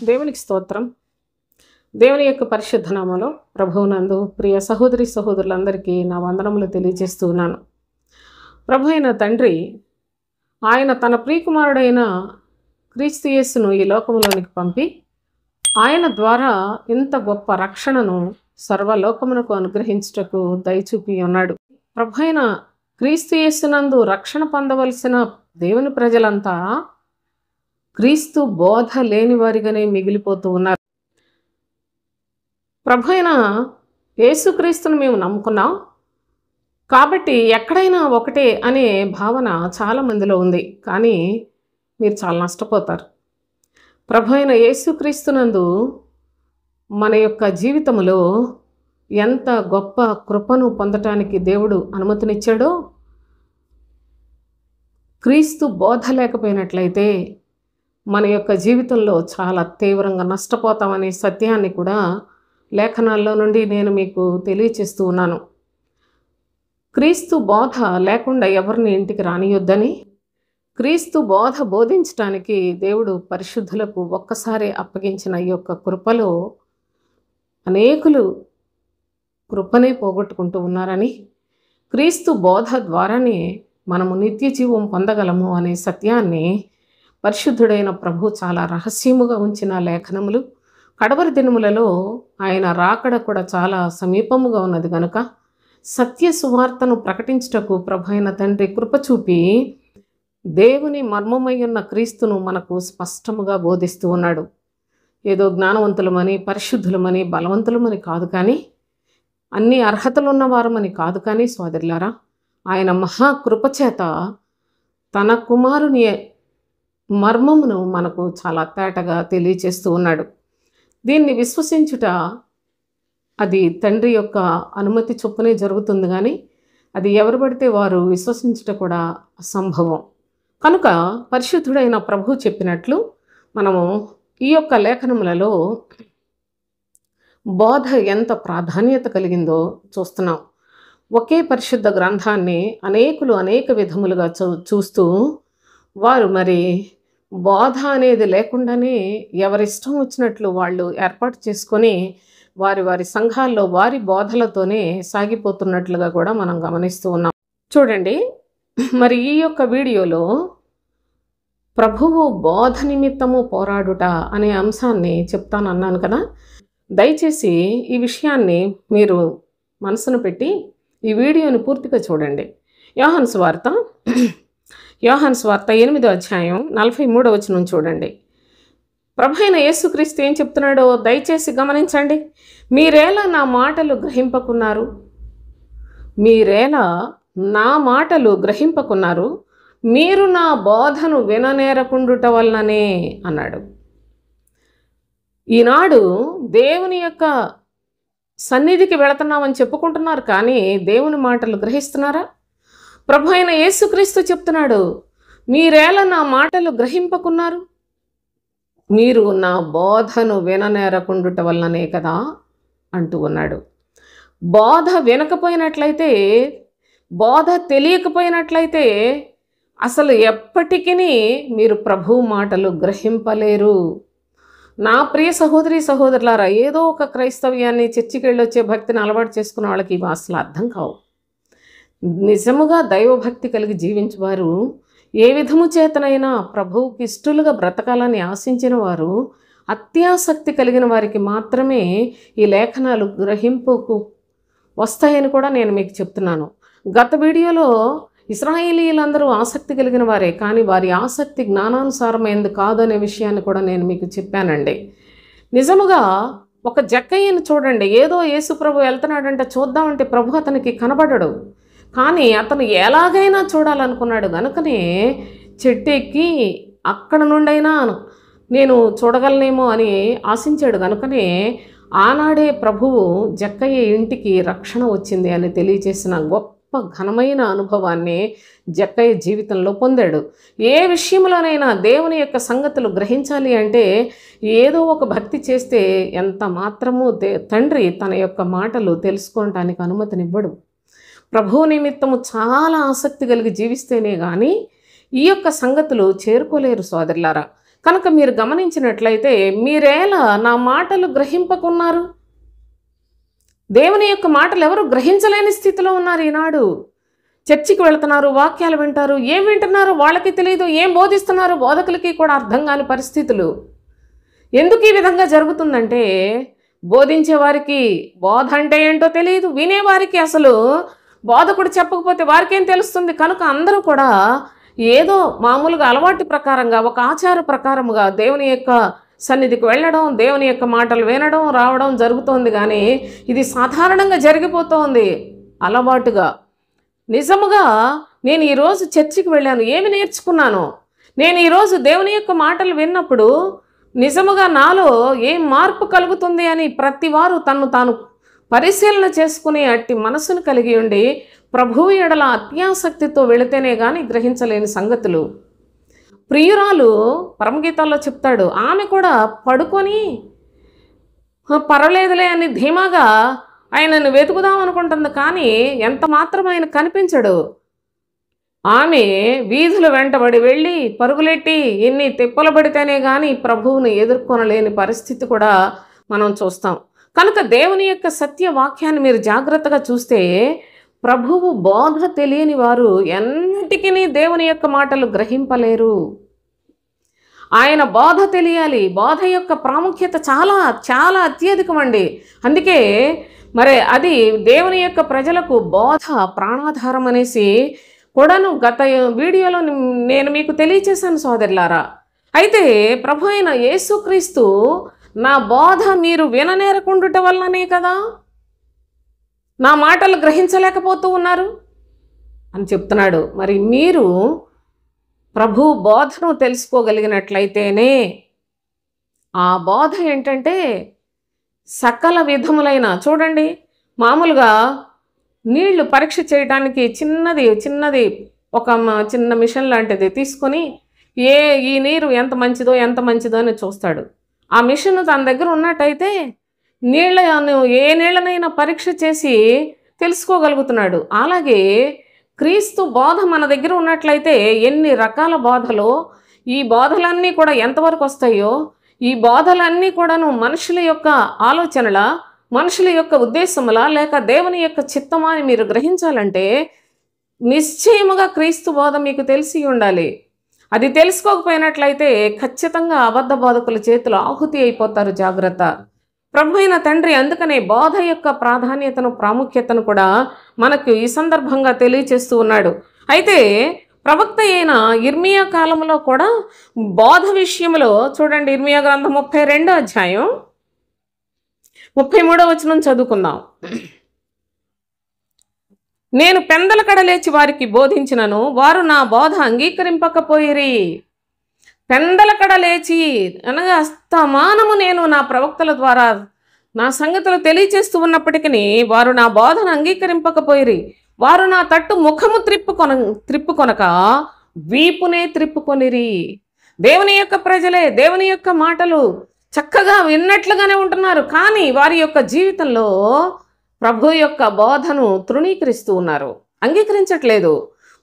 దేవునికి స్తోత్రం. దేవుని యొక్క పరిశుద్ధ నామములో ప్రభువునందు ప్రియ సహోదరి సహోదరులందరికీ నా వందనములు తెలియజేస్తూ ఉన్నాను. ప్రభు అయిన తండ్రి ఆయన తన ప్రియకుమారుడైన క్రీస్తు యేసును ఈ లోకములోనికి పంపి ఆయన ద్వారా ఇంత గొప్ప రక్షణను సర్వలోకమునకు అనుగ్రహించుటకు దయచూపి ఉన్నాడు. ప్రభు అయిన క్రీస్తు యేసునందు రక్షణ పొందవలసిన దేవుని ప్రజలంతా క్రీస్తు బోధ లేని వారిగానే మిగిలిపోతూ ఉన్నారు. ప్రభు అయిన యేసుక్రీస్తును మేము నమ్ముకున్నాం కాబట్టి ఎక్కడైనా ఒకటే అనే భావన చాలామందిలో ఉంది. కానీ మీరు చాలా నష్టపోతారు. ప్రభు అయిన యేసుక్రీస్తునందు మన యొక్క జీవితంలో ఎంత గొప్ప కృపను పొందటానికి దేవుడు అనుమతినిచ్చాడో, క్రీస్తు బోధ లేకపోయినట్లయితే మన యొక్క జీవితంలో చాలా తీవ్రంగా నష్టపోతామనే సత్యాన్ని కూడా లేఖనాల్లో నుండి నేను మీకు తెలియచేస్తూ ఉన్నాను. క్రీస్తు బోధ లేకుండా ఎవరిని ఇంటికి రానియొద్దని, క్రీస్తు బోధ బోధించడానికి దేవుడు పరిశుద్ధులకు ఒక్కసారి అప్పగించిన ఈ యొక్క కృపలో అనేకులు కృపనే పోగొట్టుకుంటూ ఉన్నారని, క్రీస్తు బోధ ద్వారానే మనము నిత్య జీవం పొందగలము అనే సత్యాన్ని పరిశుద్ధుడైన ప్రభు చాలా రహస్యముగా ఉంచిన లేఖనములు, కడవరి దినములలో ఆయన రాకడ కూడా చాలా సమీపముగా ఉన్నది కనుక సత్య సువార్తను ప్రకటించుటకు ప్రభు అయిన తండ్రి కృప చూపి దేవుని మర్మమై ఉన్న క్రీస్తును మనకు స్పష్టముగా బోధిస్తూ ఉన్నాడు. ఏదో జ్ఞానవంతులమని, పరిశుద్ధులమని, బలవంతులమని కాదు, కానీ అన్ని అర్హతలు ఉన్నవారమని కాదు, కానీ సోదరులారా, ఆయన మహాకృపచేత తన కుమారుని మర్మమును మనకు చాలా తేటగా తెలియచేస్తూ ఉన్నాడు. దీన్ని విశ్వసించుట అది తండ్రి యొక్క అనుమతి చొప్పునే జరుగుతుంది, కానీ అది ఎవరు పడితే వారు విశ్వసించుట కూడా అసంభవం. కనుక పరిశుద్ధుడైన ప్రభు చెప్పినట్లు మనము ఈ యొక్క లేఖనములలో బోధ ఎంత ప్రాధాన్యత కలిగిందో చూస్తున్నాం. ఒకే పరిశుద్ధ గ్రంథాన్ని అనేకులు అనేక విధములుగా చూస్తూ వారు మరి బోధ అనేది లేకుండానే ఎవరిష్టం వచ్చినట్లు వాళ్ళు ఏర్పాటు చేసుకొని వారి వారి సంఘాల్లో వారి బోధలతోనే సాగిపోతున్నట్లుగా కూడా మనం గమనిస్తూ ఉన్నాం. చూడండి, మరి ఈ యొక్క వీడియోలో ప్రభువు బోధ నిమిత్తము పోరాడుట అనే అంశాన్ని చెప్తానన్నాను కదా. దయచేసి ఈ విషయాన్ని మీరు మనసును పెట్టి ఈ వీడియోని పూర్తిగా చూడండి. యోహాను సువార్త 8వ అధ్యాయం 43వ వచనం చూడండి. ప్రభు అయిన యేసుక్రీస్తు ఏం చెప్తున్నాడో దయచేసి గమనించండి. మీరేలా నా మాటలు గ్రహింపకున్నారు, మీరేలా నా మాటలు గ్రహింపకున్నారు, మీరు నా బోధను విననేరకుండుట వలననే అన్నాడు. ఈనాడు దేవుని యొక్క సన్నిధికి వెళుతున్నామని చెప్పుకుంటున్నారు, కానీ దేవుని మాటలు గ్రహిస్తున్నారా? ప్రభు అయిన యేసుక్రీస్తు చెప్తున్నాడు, మీరేలా నా మాటలు గ్రహింపకున్నారు, మీరు నా బోధను విననేరకుండుట వల్లనే కదా అంటూ ఉన్నాడు. బోధ వినకపోయినట్లయితే, బోధ తెలియకపోయినట్లయితే అసలు ఎప్పటికీ మీరు ప్రభు మాటలు గ్రహింపలేరు. నా ప్రియ సహోదరి సహోదరులారా, ఏదో ఒక క్రైస్తవ్యాన్ని చర్చికి వెళ్ళొచ్చే భక్తిని అలవాటు చేసుకున్న వాళ్ళకి ఇవి అసలు అర్థం కావు. నిజముగా దైవభక్తి కలిగి జీవించేవారు, ఏ విధము చేతనైనా ప్రభువుకి ఇష్టలుగా బ్రతకాలని ఆశించిన వారు, అత్యాసక్తి కలిగిన వారికి మాత్రమే ఈ లేఖనాలు గ్రహింపుకు వస్తాయని కూడా నేను మీకు చెప్తున్నాను. గత వీడియోలో ఇశ్రాయేలీయులందరూ ఆసక్తి కలిగిన వారే, కానీ వారి ఆసక్తి జ్ఞానానుసారమైంది కాదనే విషయాన్ని కూడా నేను మీకు చెప్పానండి. నిజముగా ఒక జక్కయ్యను చూడండి, ఏదో యేసు ప్రభు వెళ్తున్నాడంటే చూద్దామంటే ప్రభు అతనికి కనబడడు, కానీ అతను ఎలాగైనా చూడాలనుకున్నాడు కనుకనే చెట్టు ఎక్కి అక్కడ నుండైనా నేను చూడగలనేమో అని ఆశించాడు. కనుకనే ఆనాడే ప్రభువు జక్కయ్య ఇంటికి రక్షణ వచ్చింది అని తెలియజేసిన గొప్ప ఘనమైన అనుభవాన్ని జక్కయ్య జీవితంలో పొందాడు. ఏ విషయంలోనైనా దేవుని యొక్క సంగతులు గ్రహించాలి అంటే ఏదో ఒక భక్తి చేస్తే ఎంత మాత్రము తండ్రి తన యొక్క మాటలు తెలుసుకోవటానికి అనుమతినివ్వడు. ప్రభువు నిమిత్తము చాలా ఆసక్తి కలిగి జీవిస్తేనే కానీ ఈ యొక్క సంగతులు చేరుకోలేరు సోదరులారా. కనుక మీరు గమనించినట్లయితే మీరేలా నా మాటలు గ్రహింపకున్నారు? దేవుని యొక్క మాటలు ఎవరు గ్రహించలేని స్థితిలో ఉన్నారు ఈనాడు. చర్చికి వెళుతున్నారు, వాక్యాలు వింటారు, ఏం వింటున్నారో వాళ్ళకి తెలియదు, ఏం బోధిస్తున్నారు బోధకులకి కూడా అర్థం కాని పరిస్థితులు. ఎందుకు ఈ విధంగా జరుగుతుందంటే బోధించే వారికి బోధ అంటే ఏంటో తెలియదు, వినేవారికి అసలు బోధకుడు చెప్పకపోతే వారికేం తెలుస్తుంది. కనుక అందరూ కూడా ఏదో మామూలుగా అలవాటు ప్రకారంగా ఒక ఆచార ప్రకారముగా దేవుని యొక్క సన్నిధికి వెళ్ళడం, దేవుని యొక్క మాటలు వినడం రావడం జరుగుతోంది. కానీ ఇది సాధారణంగా జరిగిపోతోంది అలవాటుగా. నిజముగా నేను ఈరోజు చర్చికి వెళ్ళాను, ఏమి నేర్చుకున్నాను? నేను ఈరోజు దేవుని యొక్క మాటలు విన్నప్పుడు నిజముగా నాలో ఏం మార్పు కలుగుతుంది అని ప్రతి వారు తన్ను తాను పరిశీలన చేసుకునే అట్టి మనసును కలిగి ఉండి ప్రభువు ఎడల అత్యాసక్తితో వెళితేనే కానీ గ్రహించలేని సంగతులు. ప్రియురాలు పరమగీతాల్లో చెప్తాడు, ఆమె కూడా పడుకొని పర్వాలేదులే అని ధీమాగా ఆయనను వెతుకుదాం అనుకుంటుంది. కానీ ఎంత మాత్రం ఆయన కనిపించడు. ఆమె వీధులు వెంటబడి వెళ్ళి పరుగులెట్టి ఎన్ని తిప్పలు పడితేనే కానీ ప్రభువును ఎదుర్కొనలేని పరిస్థితి కూడా మనం చూస్తాం. కనుక దేవుని యొక్క సత్య వాక్యాన్ని మీరు జాగ్రత్తగా చూస్తే ప్రభువు బోధ తెలియని వారు ఎన్నిటికీ దేవుని యొక్క మాటలు గ్రహింపలేరు. ఆయన బోధ తెలియాలి. బోధ యొక్క ప్రాముఖ్యత చాలా చాలా అత్యధికమండి. అందుకే మరి అది దేవుని యొక్క ప్రజలకు బోధ ప్రాణాధారం అనేసి కూడాను గత వీడియోలో నేను మీకు తెలియచేశాను సోదరులారా. అయితే ప్రభు అయిన యేసుక్రీస్తు నా బోధ మీరు విననేరకుండుట వల్లనే కదా నా మాటలు గ్రహించలేకపోతూ ఉన్నారు అని చెప్తున్నాడు. మరి మీరు ప్రభు బోధను తెలుసుకోగలిగినట్లయితేనే, ఆ బోధ ఏంటంటే సకల విధములైన, చూడండి మామూలుగా నీళ్లు పరీక్ష చేయడానికి చిన్నది ఒక చిన్న మిషన్ లాంటిది తీసుకొని ఈ నీరు ఎంత మంచిదో అని చూస్తాడు. ఆ మిషన్ తన దగ్గర ఉన్నట్టయితే ఏ నీళ్ళనైనా పరీక్ష చేసి తెలుసుకోగలుగుతున్నాడు. అలాగే క్రీస్తు బోధ మన దగ్గర ఉన్నట్లయితే ఎన్ని రకాల బోధలో ఈ బోధలన్నీ కూడా ఎంతవరకు వస్తాయో, ఈ బోధలన్నీ కూడాను మనుషుల యొక్క ఆలోచనల, మనుషుల యొక్క ఉద్దేశములా లేక దేవుని యొక్క చిత్తమా అని మీరు గ్రహించాలంటే నిశ్చయముగా క్రీస్తు బోధ మీకు తెలిసి ఉండాలి. అది తెలుసుకోకపోయినట్లయితే ఖచ్చితంగా అబద్ధ బోధకుల చేతిలో ఆహుతి అయిపోతారు. జాగ్రత్త. ప్రభు అయిన తండ్రి అందుకనే బోధ యొక్క ప్రాధాన్యతను, ప్రాముఖ్యతను కూడా మనకు ఈ సందర్భంగా తెలియచేస్తూ ఉన్నాడు. అయితే ప్రవక్త అయిన ఇర్మియా కాలంలో కూడా బోధ విషయంలో చూడండి, ఇర్మియా గ్రంథం 32వ అధ్యాయం 33వ వచనం చదువుకుందాం. నేను పెందల కడలేచి వారికి బోధించినను వారు నా బోధ అంగీకరింపకపోయిరి. పెందల కడలేచి అనగా అస్తమానము నేను నా ప్రవక్తల ద్వారా నా సంగతులు తెలియచేస్తూ ఉన్నప్పటికీ వారు నా బోధను అంగీకరింపకపోయిరి. వారు నా తట్టు ముఖము త్రిప్పుకొనక వీపునే త్రిప్పుకొనిరి. దేవుని యొక్క ప్రజలే దేవుని యొక్క మాటలు చక్కగా విన్నట్లుగానే ఉంటున్నారు, కానీ వారి యొక్క జీవితంలో ప్రభు యొక్క బోధను తృణీకరిస్తూ ఉన్నారు, అంగీకరించట్లేదు.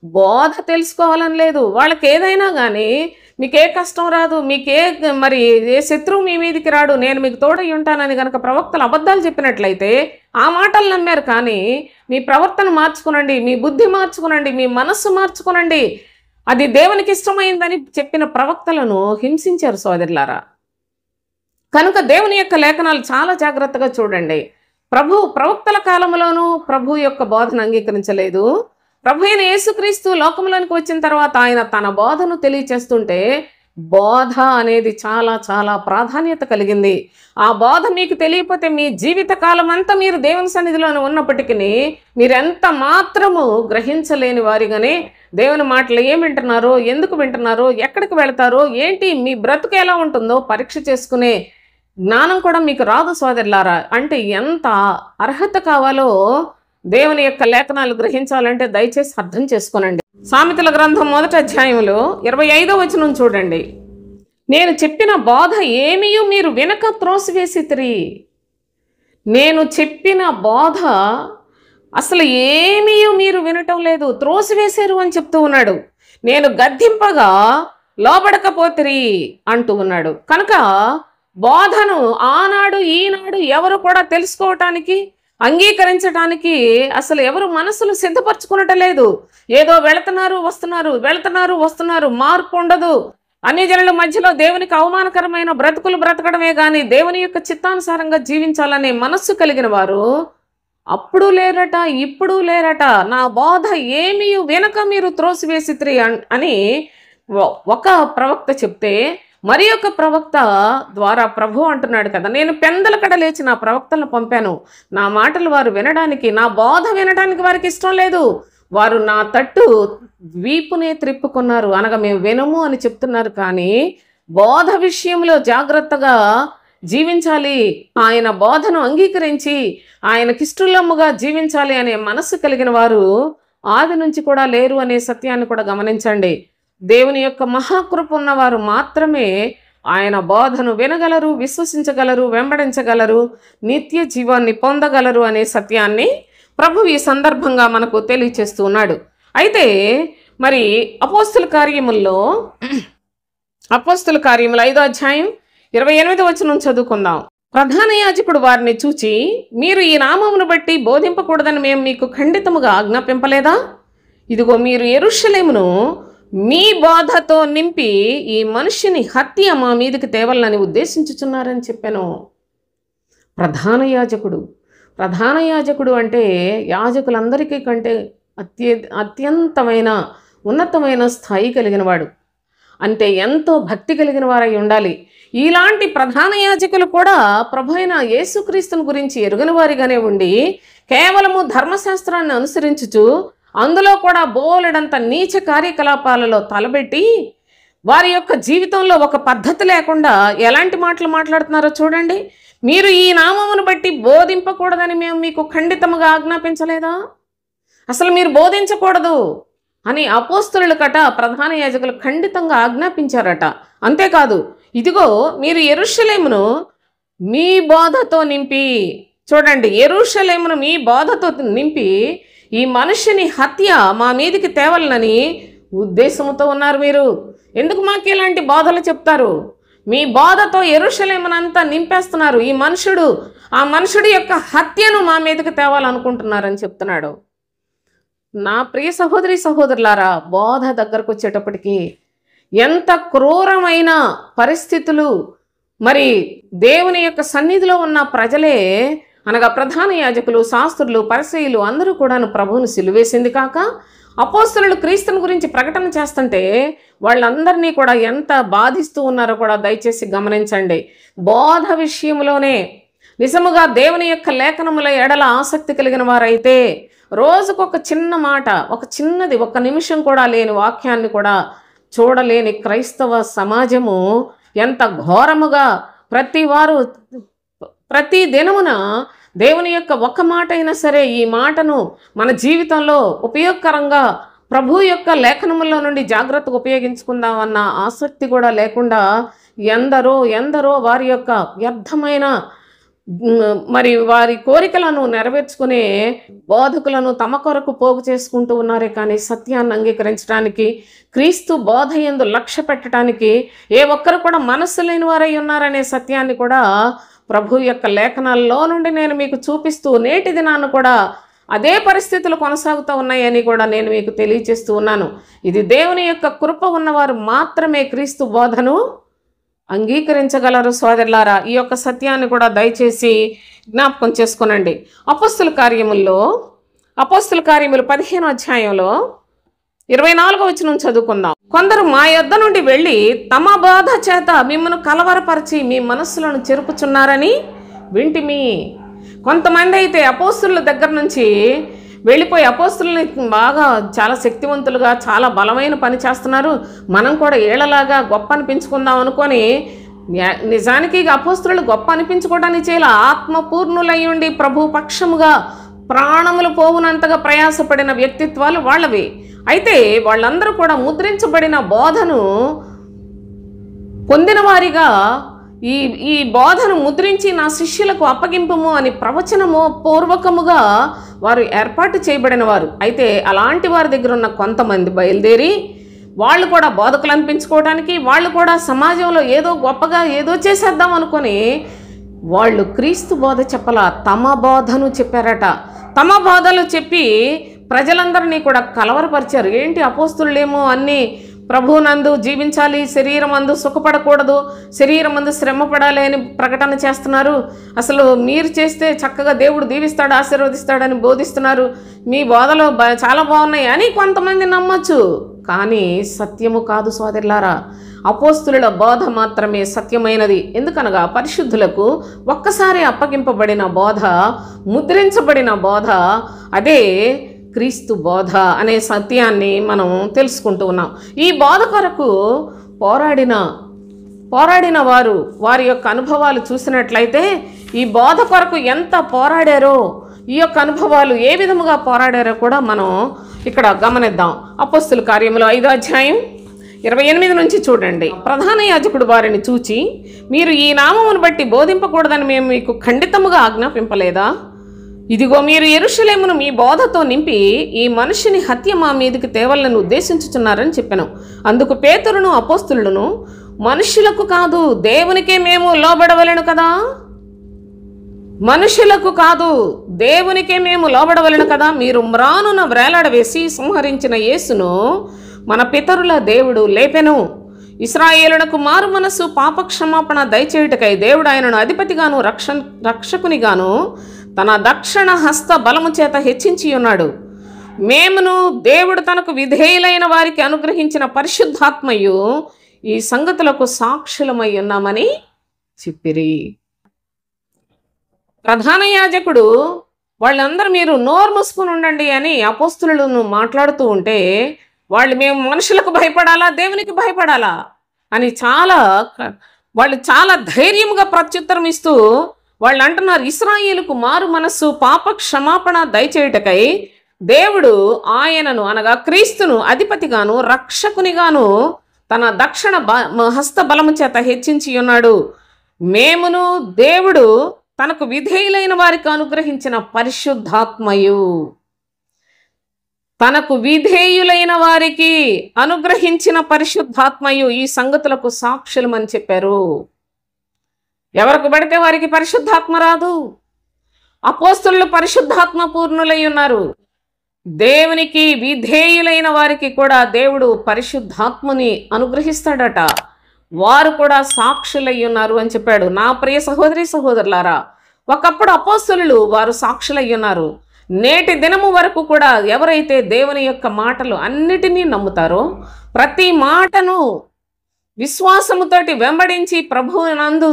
బోధ తెలుసుకోవాలని లేదు వాళ్ళకి. ఏదైనా కానీ మీకే కష్టం రాదు, మరి ఏ శత్రువు మీ మీదికి రాడు, నేను మీకు తోడై ఉంటానని కనుక ప్రవక్తలు అబద్ధాలు చెప్పినట్లయితే ఆ మాటలు నమ్మారు. కానీ మీ ప్రవర్తన మార్చుకునండి, మీ బుద్ధి మార్చుకునండి, మీ మనస్సు మార్చుకునండి, అది దేవునికి ఇష్టమైందని చెప్పిన ప్రవక్తలను హింసించారు సోదరులారా. కనుక దేవుని యొక్క లేఖనాలు చాలా జాగ్రత్తగా చూడండి. ప్రవక్తల కాలంలోనూ ప్రభు యొక్క బోధను అంగీకరించలేదు. ప్రభు అయిన యేసుక్రీస్తు లోకంలోనికి వచ్చిన తర్వాత ఆయన తన బోధను తెలియచేస్తుంటే బోధ అనేది చాలా చాలా ప్రాధాన్యత కలిగింది. ఆ బోధ మీకు తెలియకపోతే మీ జీవిత కాలం అంతా మీరు దేవుని సన్నిధిలోనే ఉన్నప్పటికీ మీరెంత మాత్రము గ్రహించలేని వారిగానే దేవుని మాటలు ఏం వింటున్నారో, ఎందుకు వింటున్నారో, ఎక్కడికి వెళతారో, ఏంటి మీ బ్రతుకు ఎలా ఉంటుందో పరీక్ష చేసుకునే జ్ఞానం కూడా మీకు రాదు సోదరులారా. అంటే ఎంత అర్హత కావాలో దేవుని యొక్క లేఖనాలు గ్రహించాలంటే దయచేసి అర్థం చేసుకోనండి. సామెతల గ్రంథం 1వ అధ్యాయంలో 25వ వచనం చూడండి. నేను చెప్పిన బోధ ఏమీయూ మీరు వినక త్రోసివేసితిరి. నేను చెప్పిన బోధ అసలు ఏమీయూ మీరు వినటం లేదు, త్రోసివేశారు అని చెప్తూ ఉన్నాడు. నేను గద్దింపగా లోబడకపోతిరి అంటూ ఉన్నాడు. కనుక బోధను ఆనాడు ఈనాడు ఎవరు కూడా తెలుసుకోవటానికి, అంగీకరించడానికి అసలు ఎవరు మనసులు సిద్ధపరచుకునటం లేదు. ఏదో వెళుతున్నారు వస్తున్నారు, మార్పు ఉండదు. అన్ని జనుల మధ్యలో దేవునికి అవమానకరమైన బ్రతుకులు బ్రతకడమే కానీ దేవుని యొక్క చిత్తానుసారంగా జీవించాలనే మనస్సు కలిగిన వారు అప్పుడు లేరట, ఇప్పుడు లేరట. నా బోధ ఏమీ వెనక మీరు త్రోసివేసిత్రి అని ఒక ప్రవక్త చెప్తే, మరి ఒక ప్రవక్త ద్వారా ప్రభు అంటున్నాడు కదా, నేను పెందల కడ లేచి నా ప్రవక్తలను పంపాను, నా మాటలు వారు వినడానికి, నా బోధ వినడానికి వారికి ఇష్టం లేదు. వారు నా తట్టు వీపునే త్రిప్పుకున్నారు, అనగా మేము వినము అని చెప్తున్నారు. కానీ బోధ విషయంలో జాగ్రత్తగా జీవించాలి, ఆయన బోధను అంగీకరించి ఆయనకిష్టముగా జీవించాలి అనే మనస్సు కలిగిన వారు ఆది నుంచి కూడా లేరు అనే సత్యాన్ని కూడా గమనించండి. దేవుని యొక్క మహాకృప ఉన్నవారు మాత్రమే ఆయన బోధను వినగలరు, విశ్వసించగలరు, వెంబడించగలరు, నిత్య జీవాన్ని పొందగలరు అనే సత్యాన్ని ప్రభు ఈ సందర్భంగా మనకు తెలియచేస్తూ ఉన్నాడు. అయితే మరి అపోస్తుల కార్యములు 5వ అధ్యాయం 28వ వచనం చదువుకుందాం. ప్రధాన యాజకుడు వారిని చూచి, మీరు ఈ నామమును బట్టి బోధింపకూడదని మేము మీకు ఖండితముగా ఆజ్ఞాపింపలేదా? ఇదిగో మీరు యెరూషలేమును మీ బోధతో నింపి ఈ మనిషిని హత్య మా మీదకి తేవాలని ఉద్దేశించుచున్నారని చెప్పాను. ప్రధాన యాజకుడు అంటే యాజకులందరికీ కంటే అత్యంతమైన ఉన్నతమైన స్థాయి కలిగిన వాడు, అంటే ఎంతో భక్తి కలిగిన వారై ఉండాలి. ఇలాంటి ప్రధాన యాజకులు కూడా ప్రభు అయిన యేసుక్రీస్తుని గురించి ఎరుగని వారిగానే ఉండి కేవలము ధర్మశాస్త్రాన్ని అనుసరించుచు అందులో కూడా బోలెడంత నీచ కార్యకలాపాలలో తలబెట్టి వారి యొక్క జీవితంలో ఒక పద్ధతి లేకుండా ఎలాంటి మాటలు మాట్లాడుతున్నారో చూడండి. మీరు ఈ నామమును బట్టి బోధింపకూడదని మేము మీకు ఖండితముగా ఆజ్ఞాపించలేదా? అసలు మీరు బోధించకూడదు అని అపోస్తలుల కట ప్రధాన యాజకులు ఖండితంగా ఆజ్ఞాపించారట. అంతేకాదు, ఇదిగో మీరు యెరూషలేమును మీ బోధతో నింపి, చూడండి, యెరూషలేమును మీ బోధతో నింపి ఈ మనిషిని హత్య మా మీదికి తేవాలని ఉద్దేశంతో ఉన్నారు. మీరు ఎందుకు మాకు ఇలాంటి బోధలు చెప్తారు? మీ బోధతో యెరూషలేమునంతా నింపేస్తున్నారు. ఆ మనుషుడి యొక్క హత్యను మా మీదకి తేవాలనుకుంటున్నారని చెప్తున్నాడు. నా ప్రియ సహోదరులారా, బోధ దగ్గరకు వచ్చేటప్పటికి ఎంత క్రూరమైన పరిస్థితులు, మరి దేవుని యొక్క సన్నిధిలో ఉన్న ప్రజలే అనగా ప్రధాన యాజకులు, శాస్త్రులు, పరిసయ్యులు అందరూ కూడాను ప్రభువును సిలువేసింది కాక అపోస్తలులు క్రీస్తుని గురించి ప్రకటన చేస్తుంటే వాళ్ళందరినీ కూడా ఎంత బాధిస్తూ ఉన్నారో కూడా దయచేసి గమనించండి. బోధ విషయంలోనే నిజముగా దేవుని యొక్క లేఖనముల ఎడల ఆసక్తి కలిగిన వారైతే రోజుకొక చిన్న మాట, ఒక నిమిషం కూడా లేని వాక్యాన్ని కూడా చూడలేని క్రైస్తవ సమాజము ఎంత ఘోరముగా ప్రతి దినమున దేవుని యొక్క ఒక మాట అయినా సరే ఈ మాటను మన జీవితంలో ఉపయోగకరంగా ప్రభు యొక్క లేఖనములో నుండి జాగ్రత్తగా ఉపయోగించుకుందామన్న ఆసక్తి కూడా లేకుండా ఎందరో వారి యొక్క వ్యర్థమైన మరి వారి కోరికలను నెరవేర్చుకునే బోధకులను తమ కొరకు పోగు చేసుకుంటూ ఉన్నారే కానీ సత్యాన్ని అంగీకరించడానికి, క్రీస్తు బోధ యందు లక్ష్య పెట్టడానికి ఏ ఒక్కరు కూడా మనస్సు లేని వారై ఉన్నారనే సత్యాన్ని కూడా ప్రభు యొక్క లేఖనాల్లో నుండి నేను మీకు చూపిస్తూ నేటి దినాన్ని కూడా అదే పరిస్థితులు కొనసాగుతూ ఉన్నాయని కూడా నేను మీకు తెలియజేస్తూ ఉన్నాను. ఇది దేవుని యొక్క కృప ఉన్నవారు మాత్రమే క్రీస్తు బోధను అంగీకరించగలరు. సోదరులారా, ఈ యొక్క సత్యాన్ని కూడా దయచేసి జ్ఞాపకం చేసుకునండి. అపోస్తుల కార్యములు 15వ అధ్యాయంలో 24వ వచనం చదువుకుందాం. కొందరు మా యొద్ద నుండి వెళ్ళి తమ బోధ చేత మిమ్మల్ని కలవరపరిచి మీ మనస్సులను చెరుపుచున్నారని వింటిమి. కొంతమంది అయితే అపోస్తుల దగ్గర నుంచి వెళ్ళిపోయి అపోస్తుల్ని బాగా చాలా శక్తివంతులుగా చాలా బలమైన పని చేస్తున్నారు, మనం కూడా ఏళ్ళలాగా గొప్ప అనిపించుకుందాం అనుకొని, నిజానికి అపోస్తులు గొప్ప అనిపించుకోవడానికి చేయాలి. ఆత్మపూర్ణులయ్యుండి ప్రభు పక్షముగా ప్రాణములు పోవునంతగా ప్రయాసపడిన వ్యక్తిత్వాలు వాళ్ళవి. అయితే వాళ్ళందరూ కూడా ముద్రించబడిన బోధను పొందిన వారిగా ఈ బోధను ముద్రించి నా శిష్యులకు అప్పగింపము అని ప్రవచనము పూర్వకముగా వారు ఏర్పాటు చేయబడిన వారు. అయితే అలాంటి వారి దగ్గర ఉన్న కొంతమంది బయలుదేరి వాళ్ళు కూడా బోధకులు అనిపించుకోవడానికి, వాళ్ళు కూడా సమాజంలో ఏదో గొప్పగా ఏదో చేసేద్దాం అనుకొని వాళ్ళు క్రీస్తు బోధ చెప్పలా, తమ బోధను చెప్పారట. తమ బోధలు చెప్పి ప్రజలందరినీ కూడా కలవరపరిచారు. ఏంటి అపోస్తులేమో అన్నీ ప్రభువునందు జీవించాలి, శరీరం అందు సుఖపడకూడదు, శరీరం అందు శ్రమ పడాలి అని ప్రకటన చేస్తున్నారు. అసలు మీరు చేస్తే చక్కగా దేవుడు దీవిస్తాడు, ఆశీర్వదిస్తాడని బోధిస్తున్నారు. మీ బోధలు చాలా బాగున్నాయి అని కొంతమంది నమ్మచ్చు. కానీ సత్యము కాదు సోదరులారా. అపోస్తుల బోధ మాత్రమే సత్యమైనది. ఎందుకనగా పరిశుద్ధులకు ఒక్కసారి అప్పగింపబడిన బోధ, ముద్రించబడిన బోధ, అదే క్రీస్తు బోధ అనే సత్యాన్ని మనం తెలుసుకుంటూ ఉన్నాం. ఈ బోధ కొరకు పోరాడిన వారి యొక్క అనుభవాలు చూసినట్లయితే ఈ బోధ కొరకు ఎంత పోరాడారో, ఈ యొక్క అనుభవాలు ఏ విధముగా పోరాడారో కూడా మనం ఇక్కడ గమనిద్దాం. అపోస్తుల కార్యములు 5వ అధ్యాయం 28 నుంచి చూడండి. ప్రధాన యాజకుడు వారిని చూచి, మీరు ఈ నామమును బట్టి బోధింపకూడదని మేము మీకు ఖండితముగా ఆజ్ఞాపింపలేదా? ఇదిగో మీరు యెరూషలేమును మీ బోధతో నింపి ఈ మనిషిని హత్య మా మీదకి తేవాలని ఉద్దేశించుచున్నారని చెప్పాను. అందుకు పేతురును అపోస్తులను, మనుషులకు కాదు దేవునికే మేము లోబడవలెను కదా, మనుషులకు కాదు దేవునికే మేము లోబడవలెను కదా. మీరు మ్రానున వ్రేలాడవేసి సంహరించిన యేసును మన పితరుల దేవుడు లేపెను. ఇశ్రాయేలునకు మారు మనసు పాపక్షమాపణ దయచేయుటకై దేవుడు ఆయనను అధిపతిగాను రక్షకునిగాను తన దక్షిణ హస్త బలము చేత హెచ్చించి ఉన్నాడు. మేమును దేవుడు తనకు విధేయులైన వారికి అనుగ్రహించిన పరిశుద్ధాత్మయు ఈ సంగతులకు సాక్షులమై ఉన్నామని చెప్పిరి. ప్రధాన యాజకుడు వాళ్ళందరూ మీరు నోరు మూసుకుని ఉండండి అని అపోస్తులను మాట్లాడుతూ ఉంటే, మేము మనుషులకు భయపడాలా, దేవునికి భయపడాలా అని వాళ్ళు చాలా ధైర్యంగా ప్రత్యుత్తరం ఇస్తూ వాళ్ళు అంటున్నారు, ఇశ్రాయేలుకు మారు మనస్సు పాప క్షమాపణ దయచేయుటకై దేవుడు ఆయనను అనగా క్రీస్తును అధిపతిగాను రక్షకునిగాను తన దక్షిణ హస్త బలము చేత హెచ్చించి ఉన్నాడు. మేమును దేవుడు తనకు విధేయులైన వారికి అనుగ్రహించిన పరిశుద్ధాత్మయు, తనకు విధేయులైన వారికి అనుగ్రహించిన పరిశుద్ధాత్మయు ఈ సంగతులకు సాక్షులమని చెప్పారు. ఎవరికి పడితే వారికి పరిశుద్ధాత్మ రాదు. అపోస్తులు పరిశుద్ధాత్మ పూర్ణులై ఉన్నారు. దేవునికి విధేయులైన వారికి కూడా దేవుడు పరిశుద్ధాత్మని అనుగ్రహిస్తాడట. వారు కూడా సాక్షులై ఉన్నారు అని చెప్పాడు. నా ప్రియ సహోదరి సహోదరులారా, ఒకప్పుడు అపోస్తులు వారు సాక్షులై ఉన్నారు. నేటి దినము వరకు కూడా ఎవరైతే దేవుని యొక్క మాటలు అన్నిటినీ నమ్ముతారో, ప్రతి మాటను విశ్వాసముతోటి వెంబడించి ప్రభువునందు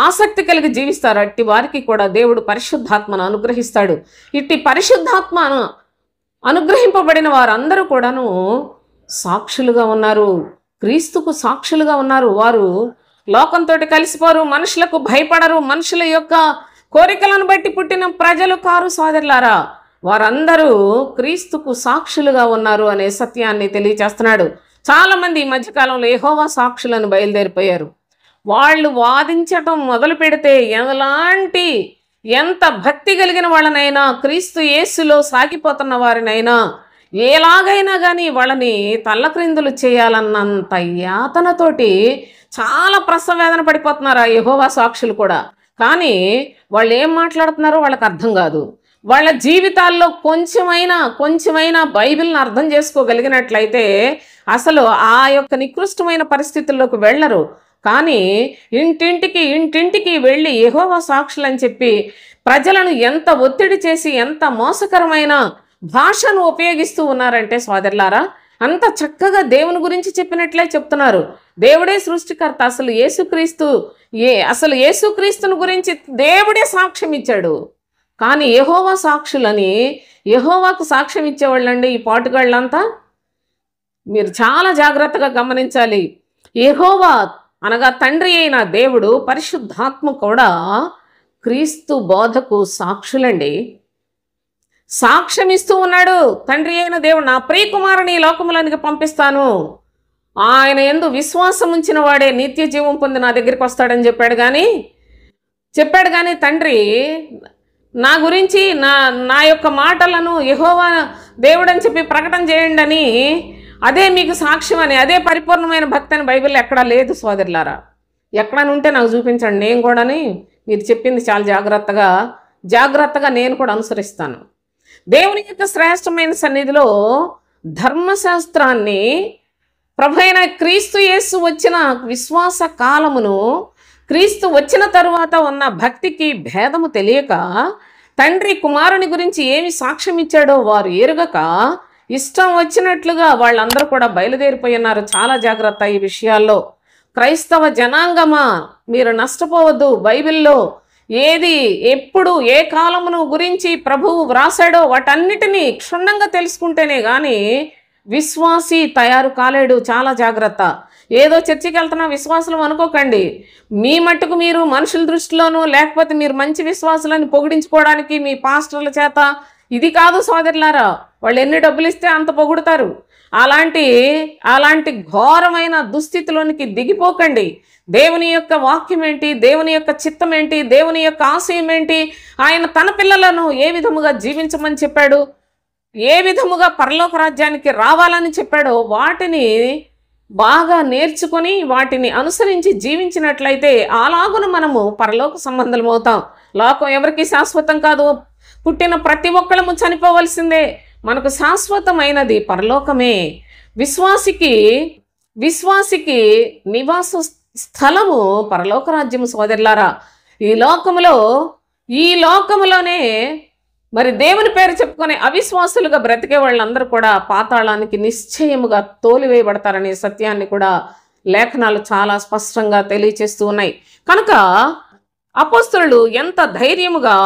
ఆసక్తి కలిగి జీవిస్తారు, అట్టి వారికి కూడా దేవుడు పరిశుద్ధాత్మను అనుగ్రహిస్తాడు. ఇట్టి పరిశుద్ధాత్మను అనుగ్రహింపబడిన వారందరూ కూడాను సాక్షులుగా ఉన్నారు, క్రీస్తుకు సాక్షులుగా ఉన్నారు. వారు లోకంతో కలిసిపోరు, మనుషులకు భయపడరు, మనుషుల యొక్క కోరికలను బట్టి పుట్టిన ప్రజలు కారు సోదరులారా. వారందరూ క్రీస్తుకు సాక్షులుగా ఉన్నారు అనే సత్యాన్ని తెలియచేస్తున్నాడు. చాలామంది ఈ మధ్యకాలంలో యెహోవా సాక్షులను బయలుదేరిపోయారు. వాళ్ళు వాదించటం మొదలు పెడితే ఎంత భక్తి కలిగిన వాళ్ళనైనా, క్రీస్తు యేసులో సాగిపోతున్న వారినైనా ఎలాగైనా కానీ వాళ్ళని తల్లక్రిందులు చేయాలన్నంత యాతనతోటి చాలా ప్రసవేదన పడిపోతున్నారు ఆ యెహోవా సాక్షులు కూడా. కానీ వాళ్ళు ఏం మాట్లాడుతున్నారో వాళ్ళకి అర్థం కాదు. వాళ్ళ జీవితాల్లో కొంచెమైనా బైబిల్ని అర్థం చేసుకోగలిగినట్లయితే అసలు ఆ యొక్క నికృష్టమైన పరిస్థితుల్లోకి వెళ్ళరు. కానీ ఇంటింటికి వెళ్ళి యెహోవా సాక్షులని చెప్పి ప్రజలను ఎంత ఒత్తిడి చేసి ఎంత మోసకరమైన భాషను ఉపయోగిస్తూ ఉన్నారంటే సోదరులారా, అంత చక్కగా దేవుని గురించి చెప్పినట్లే చెప్తున్నారు. దేవుడే సృష్టికర్త. అసలు యేసుక్రీస్తుని గురించి దేవుడే సాక్ష్యం ఇచ్చాడు. కానీ యెహోవా సాక్షులని, యెహోవాకు సాక్ష్యం ఇచ్చేవాళ్ళండి ఈ పాటుగాళ్ళంతా. మీరు చాలా జాగ్రత్తగా గమనించాలి. యెహోవా అనగా తండ్రి అయిన దేవుడు, పరిశుద్ధాత్మ కూడా క్రీస్తు బోధకు సాక్షులండి. సాక్ష్యం ఇస్తూ ఉన్నాడు. తండ్రి అయిన దేవుడు, నా ప్రియకుమారుని ఈ లోకములోనికి పంపిస్తాను, ఆయన యందు విశ్వాసం ఉంచిన వాడే నిత్య జీవం పొంది నా దగ్గరికి వస్తాడని చెప్పాడు కానీ తండ్రి నా గురించి నా యొక్క మాటలను యెహోవా దేవుడు అని చెప్పి ప్రకటన చేయండి అని అదే మీకు సాక్ష్యం అని, అదే పరిపూర్ణమైన భక్తి అని బైబిల్లో ఎక్కడా లేదు సోదరులారా. ఎక్కడని ఉంటే నాకు చూపించండి, నేను కూడాని మీరు చెప్పింది చాలా జాగ్రత్తగా నేను కూడా అనుసరిస్తాను. దేవుని యొక్క శ్రేష్టమైన సన్నిధిలో ధర్మశాస్త్రాన్ని, ప్రభు అయిన క్రీస్తు యేసు వచ్చిన విశ్వాస కాలమును, క్రీస్తు వచ్చిన తరువాత ఉన్న భక్తికి భేదము తెలియక తండ్రి కుమారుని గురించి ఏమి సాక్ష్యం ఇచ్చాడో వారు ఎరుగక ఇష్టం వచ్చినట్లుగా వాళ్ళందరూ కూడా బయలుదేరిపోయి ఉన్నారు. చాలా జాగ్రత్త ఈ విషయాల్లో. క్రైస్తవ జనాంగమా, మీరు నష్టపోవద్దు. బైబిల్లో ఏది ఎప్పుడు ఏ కాలమును గురించి ప్రభువు వ్రాసాడో వాటన్నిటినీ క్షుణ్ణంగా తెలుసుకుంటేనే కానీ విశ్వాసి తయారు కాలేడు. చాలా జాగ్రత్త. ఏదో చర్చికి వెళ్తున్నా విశ్వాసులు అనుకోకండి. మీ మట్టుకు మీరు మనుషుల దృష్టిలోనూ, లేకపోతే మీరు మంచి విశ్వాసులని పొగిడించుకోవడానికి మీ పాస్టర్ల చేత ఇది కాదు సోదరులారా. వాళ్ళు ఎన్ని డబ్బులు ఇస్తే అంత పొగుడుతారు. అలాంటి ఘోరమైన దుస్థితిలోనికి దిగిపోకండి. దేవుని యొక్క వాక్యం ఏంటి, దేవుని యొక్క చిత్తం ఏంటి, దేవుని యొక్క ఆశయం ఏంటి, ఆయన తన పిల్లలను ఏ విధముగా జీవించమని చెప్పాడు, ఏ విధముగా పరలోక రాజ్యానికి రావాలని చెప్పాడో వాటిని బాగా నేర్చుకొని వాటిని అనుసరించి జీవించినట్లయితే అలాగున మనము పరలోక సంబంధం అవుతాం. లోకం ఎవరికి శాశ్వతం కాదు. పుట్టిన ప్రతి ఒక్కళ్ళము చనిపోవలసిందే. మనకు శాశ్వతమైనది పరలోకమే. విశ్వాసికి నివాస స్థలము పరలోక రాజ్యము సోదరులారా. ఈ లోకములోనే మరి దేవుని పేరు చెప్పుకొని అవిశ్వాసులుగా బ్రతికే వాళ్ళందరూ కూడా పాతాళానికి నిశ్చయముగా తోలివేయబడతారనే సత్యాన్ని కూడా లేఖనాలు చాలా స్పష్టంగా తెలియచేస్తూ ఉన్నాయి. కనుక అపోస్తలులు ఎంత ధైర్యముగా,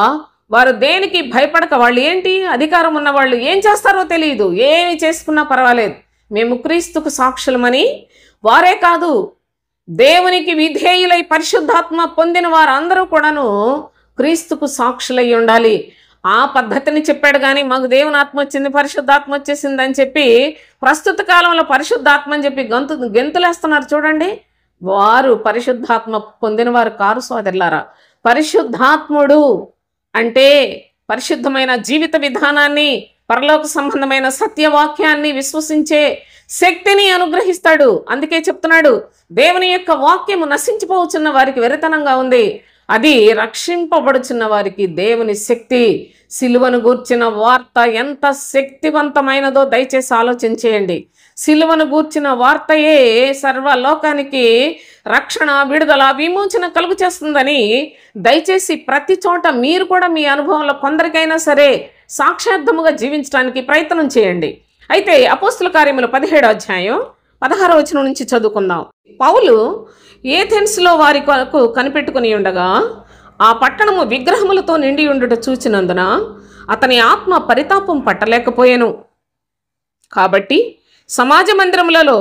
వారు దేనికి భయపడక, వాళ్ళు ఏంటి, అధికారం ఉన్న వాళ్ళు ఏం చేస్తారో తెలియదు, ఏమి చేసుకున్నా పర్వాలేదు, మేము క్రీస్తుకు సాక్షులమని, వారే కాదు దేవునికి విధేయులై పరిశుద్ధాత్మ పొందిన వారందరూ కూడాను క్రీస్తుకు సాక్షులై ఉండాలి. ఆ పద్ధతిని చెప్పాడు. కానీ మాకు దేవుని ఆత్మ వచ్చింది, పరిశుద్ధాత్మ వచ్చేసింది అని చెప్పి ప్రస్తుత కాలంలో పరిశుద్ధాత్మ అని చెప్పి గెంతులేస్తున్నారు చూడండి. వారు పరిశుద్ధాత్మ పొందిన వారు కారు సోదరులారా. పరిశుద్ధాత్ముడు అంటే పరిశుద్ధమైన జీవిత విధానాన్ని, పరలోక సంబంధమైన సత్యవాక్యాన్ని విశ్వసించే శక్తిని అనుగ్రహిస్తాడు. అందుకే చెప్తున్నాడు, దేవుని యొక్క వాక్యము నశించిపోవచ్చున్న వారికి వెరితనంగా ఉంది, అది రక్షింపబడుచున్న వారికి దేవుని శక్తి. సిలువను గూర్చిన వార్త ఎంత శక్తివంతమైనదో దయచేసి ఆలోచించేయండి. సిలువను గూర్చిన వార్తయే సర్వలోకానికి రక్షణ, విడుదల, విమోచన కలుగు చేస్తుందని దయచేసి ప్రతి చోట మీరు కూడా మీ అనుభవంలో కొందరికైనా సరే సాక్షార్థముగా జీవించడానికి ప్రయత్నం చేయండి. అయితే అపోస్తుల కార్యములు 17వ అధ్యాయం 16వ వచనం నుంచి చదువుకుందాం. పౌలు ఏథెన్స్లో వారి కొరకు కనిపెట్టుకుని ఉండగా ఆ పట్టణము విగ్రహములతో నిండి ఉండుట చూచినందున అతని ఆత్మ పరితాపం పట్టలేకపోయాను. కాబట్టి సమాజ మందిరములలో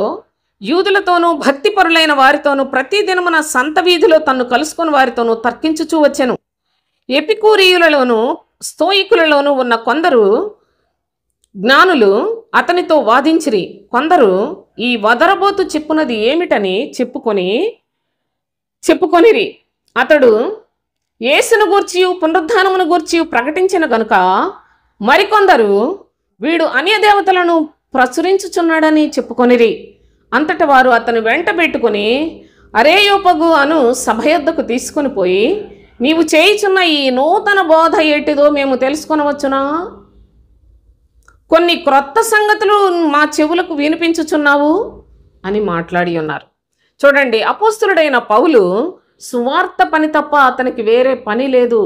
యూదులతోనూ భక్తిపరులైన వారితోనూ ప్రతి దినమున సంత వీధిలో తన్ను కలుసుకుని వారితోనూ తర్కించుచూ వచ్చెను. ఎపికూరీయులలోనూ స్తోయికులలోనూ ఉన్న కొందరు జ్ఞానులు అతనితో వాదించిరి. కొందరు ఈ వదరబోతు చెప్పునది ఏమిటని చెప్పుకొనిరి. అతడు యేసును గూర్చియు పునరుద్ధానమును గూర్చియు ప్రకటించిన గనుక మరికొందరు వీడు అన్యదేవతలను ప్రచురించుచున్నాడని చెప్పుకొనిరి. అంతట వారు అతను వెంట పెట్టుకుని అరేయోపగు అను సభయొద్దకు తీసుకొని పోయి, నీవు చేయుచున్న ఈ నూతన బోధ ఏటిదో మేము తెలుసుకొనవచ్చునా? కొన్ని క్రొత్త సంగతులు మా చెవులకు వినిపించుచున్నావు అని మాట్లాడి ఉన్నారు. చూడండి, అపోస్తులుడైన పౌలు సువార్త పని తప్ప అతనికి వేరే పని లేదు.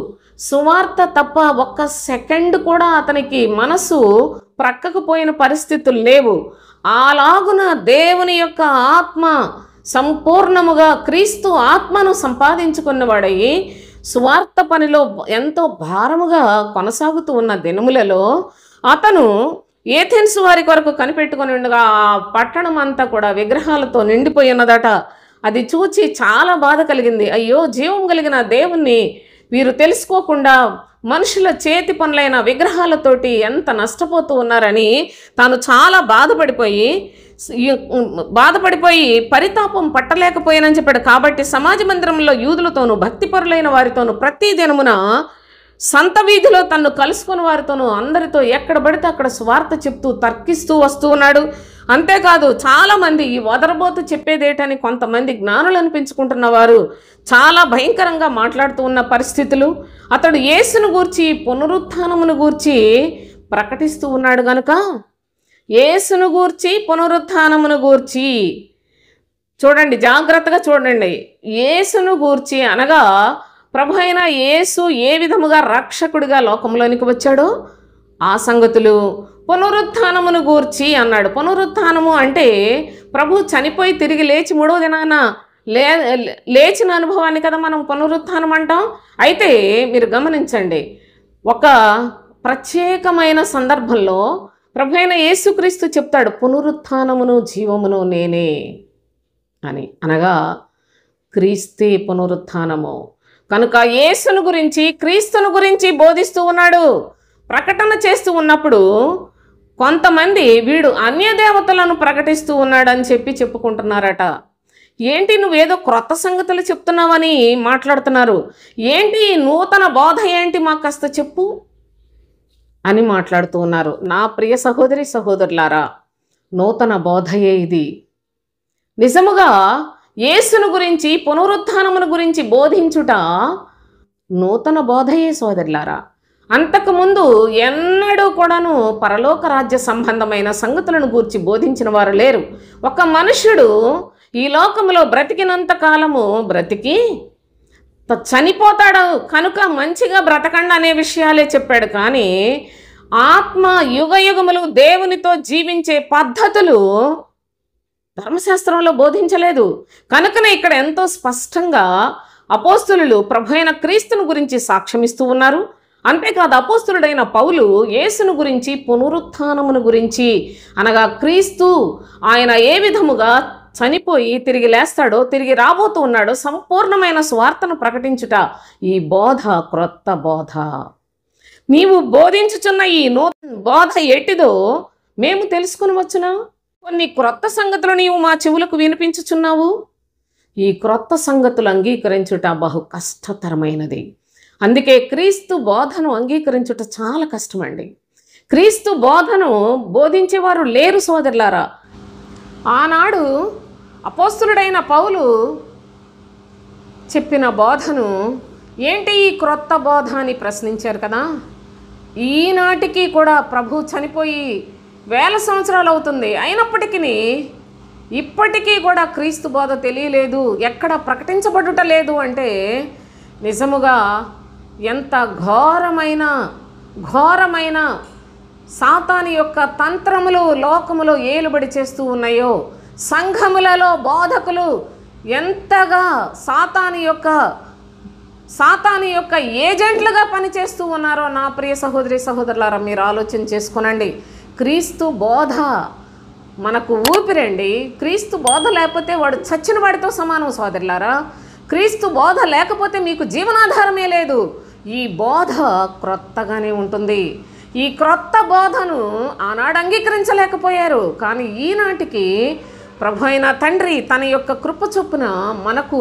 సువార్త తప్ప ఒక్క సెకండ్ కూడా అతనికి మనసు ప్రక్కకు పోయిన పరిస్థితులు లేవు. అలాగున దేవుని యొక్క ఆత్మ సంపూర్ణముగా క్రీస్తు ఆత్మను సంపాదించుకున్నవాడయి సువార్త పనిలో ఎంతో భారముగా కొనసాగుతూ ఉన్న దినములలో అతను ఏథెన్స్ వారి కొరకు కనిపెట్టుకుని ఉండగా ఆ పట్టణం అంతా కూడా విగ్రహాలతో నిండిపోయి ఉన్నదట. అది చూచి చాలా బాధ కలిగింది. అయ్యో, జీవం కలిగిన దేవుణ్ణి వీరు తెలుసుకోకుండా మనుషుల చేతి పనులైన విగ్రహాలతోటి ఎంత నష్టపోతూ ఉన్నారని తాను చాలా బాధపడిపోయి పరితాపం పట్టలేకపోయానని చెప్పాడు. కాబట్టి సమాజ మందిరంలో యూదులతోనూ భక్తిపరులైన వారితోనూ ప్రతి దినమున సంత వీధిలో తన్ను కలుసుకుని వారితోనూ అందరితో ఎక్కడ పడితే అక్కడ స్వార్థ చెప్తూ తర్కిస్తూ వస్తూ ఉన్నాడు. అంతేకాదు చాలామంది ఈ వదరబోతు చెప్పేదేటని కొంతమంది జ్ఞానులు అనిపించుకుంటున్న వారు చాలా భయంకరంగా మాట్లాడుతూ ఉన్న పరిస్థితులు, అతడు యేసును గూర్చి పునరుత్థానమును గూర్చి ప్రకటిస్తూ ఉన్నాడు గనుక యేసును గూర్చి పునరుత్థానమును గూర్చి చూడండి, జాగ్రత్తగా చూడండి. యేసును గూర్చి అనగా ప్రభు అయిన యేసు ఏ విధముగా రక్షకుడిగా లోకంలోనికి వచ్చాడో ఆ సంగతులు, పునరుత్థానమును గూర్చి అన్నాడు. పునరుత్థానము అంటే ప్రభు చనిపోయి తిరిగి లేచి మూడో దినాన లేచిన అనుభవాన్ని కదా మనం పునరుత్థానం అంటాం. అయితే మీరు గమనించండి, ఒక ప్రత్యేకమైన సందర్భంలో ప్రభు అయిన యేసుక్రీస్తు చెప్తాడు, పునరుత్థానమును జీవమును నేనే అని. అనగా క్రీస్తే పునరుత్థానము. కనుక యేసును గురించి, క్రీస్తును గురించి బోధిస్తూ ఉన్నాడు, ప్రకటన చేస్తూ ఉన్నప్పుడు కొంతమంది వీడు అన్య దేవతలను ప్రకటిస్తూ ఉన్నాడని చెప్పుకుంటున్నారట. ఏంటి నువ్వేదో క్రొత్త సంగతులు చెప్తున్నావని మాట్లాడుతున్నారు, ఏంటి నూతన బోధ ఏంటి మాకు కాస్త చెప్పు అని మాట్లాడుతూ ఉన్నారు. నా ప్రియ సహోదరి సహోదరులారా, నూతన బోధయే ఇది. నిజముగా యేసును గురించి, పునరుత్థానమును గురించి బోధించుట నూతన బోధయే సోదరులారా. అంతకుముందు ఎన్నడూ కూడాను పరలోక రాజ్య సంబంధమైన సంగతులను గూర్చి బోధించిన వారు లేరు. ఒక మనుష్యుడు ఈ లోకంలో బ్రతికినంత కాలము బ్రతికి చనిపోతాడు కనుక మంచిగా బ్రతకండి అనే విషయాలే చెప్పాడు. కానీ ఆత్మ యుగయుగములు దేవునితో జీవించే పద్ధతులు ధర్మశాస్త్రంలో బోధించలేదు. కనుకనే ఇక్కడ ఎంతో స్పష్టంగా అపోస్తులు ప్రభు అయిన క్రీస్తును గురించి సాక్ష్యమిస్తూ ఉన్నారు. అంతేకాదు అపోస్తులుడైన పౌలు యేసును గురించి, పునరుత్థానమును గురించి అనగా క్రీస్తు ఆయన ఏ విధముగా చనిపోయి తిరిగి లేస్తాడో, తిరిగి రాబోతూ ఉన్నాడో సంపూర్ణమైన స్వార్థను ప్రకటించుట ఈ బోధ క్రొత్త బోధ. నీవు బోధించుచున్న ఈ నూతన బోధ ఎట్టిదో మేము తెలుసుకునవచ్చునా? కొన్ని క్రొత్త సంగతులు నీవు మా చెవులకు వినిపించుచున్నావు. ఈ క్రొత్త సంగతులు అంగీకరించుట బహు కష్టతరమైనది. అందుకే క్రీస్తు బోధను అంగీకరించుట చాలా కష్టమండి. క్రీస్తు బోధను బోధించేవారు లేరు సోదరులారా. ఆనాడు అపోస్తులుడైన పౌలు చెప్పిన బోధను ఏంటి ఈ క్రొత్త బోధ అని ప్రశ్నించారు కదా. ఈనాటికి కూడా ప్రభు చనిపోయి 1000 సంవత్సరాలు అవుతుంది, అయినప్పటికీ ఇప్పటికీ కూడా క్రీస్తు బోధ తెలియలేదు, ఎక్కడ ప్రకటించబడుట లేదు అంటే నిజముగా ఎంత ఘోరమైన సాతాను యొక్క తంత్రములు లోకములో ఏలుబడి చేస్తూ ఉన్నాయో, సంఘములలో బోధకులు ఎంతగా సాతాను యొక్క ఏజెంట్లుగా పనిచేస్తూ ఉన్నారో నా ప్రియ సహోదరి సహోదరులారా మీరు ఆలోచన చేసుకునండి. క్రీస్తు బోధ మనకు ఊపిరండి. క్రీస్తు బోధ లేకపోతే వాడు చచ్చిన వాడితో సమానం సోదరులారా. క్రీస్తు బోధ లేకపోతే మీకు జీవనాధారమే లేదు. ఈ బోధ క్రొత్తగానే ఉంటుంది. ఈ క్రొత్త బోధను ఆనాడు అంగీకరించలేకపోయారు. కానీ ఈనాటికి ప్రభు అయిన తండ్రి తన యొక్క కృప చొప్పున మనకు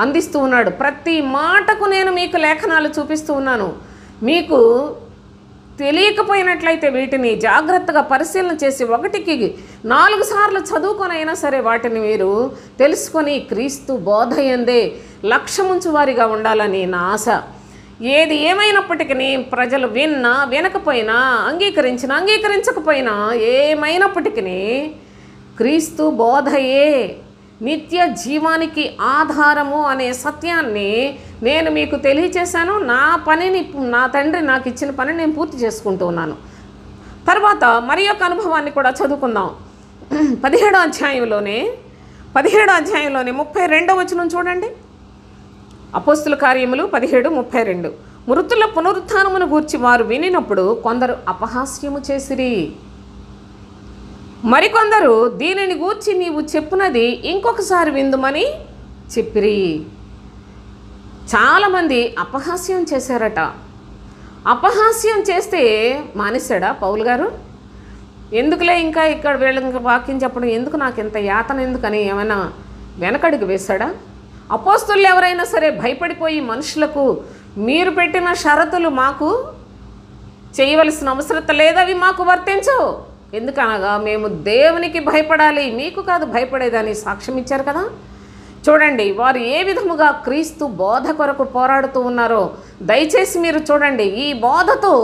అందిస్తూ ఉన్నాడు. ప్రతి మాటకు నేను మీకు లేఖనాలు చూపిస్తూ ఉన్నాను. మీకు తెలియకపోయినట్లయితే వీటిని జాగ్రత్తగా పరిశీలన చేసి 1కి 4 సార్లు చదువుకొనైనా సరే వాటిని మీరు తెలుసుకొని క్రీస్తు బోధ యందే లక్ష్యముంచు వారిగా ఉండాలని నా ఆశ. ఏది ఏమైనప్పటికీ ప్రజలు వినకపోయినా, అంగీకరించకపోయినా, ఏమైనప్పటికీ క్రీస్తు బోధయే నిత్య జీవానికి ఆధారము అనే సత్యాన్ని నేను మీకు తెలియచేశాను. నా తండ్రి నాకు ఇచ్చిన పని నేను పూర్తి చేసుకుంటూ ఉన్నాను. తర్వాత మరి యొక్క అనుభవాన్ని కూడా చదువుకుందాం. 17వ అధ్యాయంలోనే 32వ వచనం చూడండి. అపోస్తుల కార్యములు 17:32. మృతుల పునరుత్థానమును గూర్చి వారు వినినప్పుడు కొందరు అపహాస్యము చేసిరి, మరికొందరు దీనిని గూర్చి నీవు చెప్పునది ఇంకొకసారి విందుమని చెప్పిరి. చాలామంది అపహాస్యం చేశారట. అపహాస్యం చేస్తే మానేశాడా పౌలు గారు? ఎందుకులే ఇంకా ఇక్కడ వీళ్ళకి వాక్యం చెప్పడం ఎందుకు, నాకు ఇంత యాతన ఎందుకని ఏమైనా వెనకడుగు వేశాడా? అపోస్తులు ఎవరైనా సరే భయపడిపోయి మనుషులకు మీరు పెట్టిన షరతులు మాకు చేయవలసిన అవసరం లేదు, అవి మాకు వర్తించవు, ఎందుకనగా మేము దేవునికి భయపడాలి, మీకు కాదు భయపడేదని సాక్ష్యం ఇచ్చారు కదా. చూడండి వారు ఏ విధముగా క్రీస్తు బోధ కొరకు పోరాడుతూ ఉన్నారో దయచేసి మీరు చూడండి. ఈ బోధతో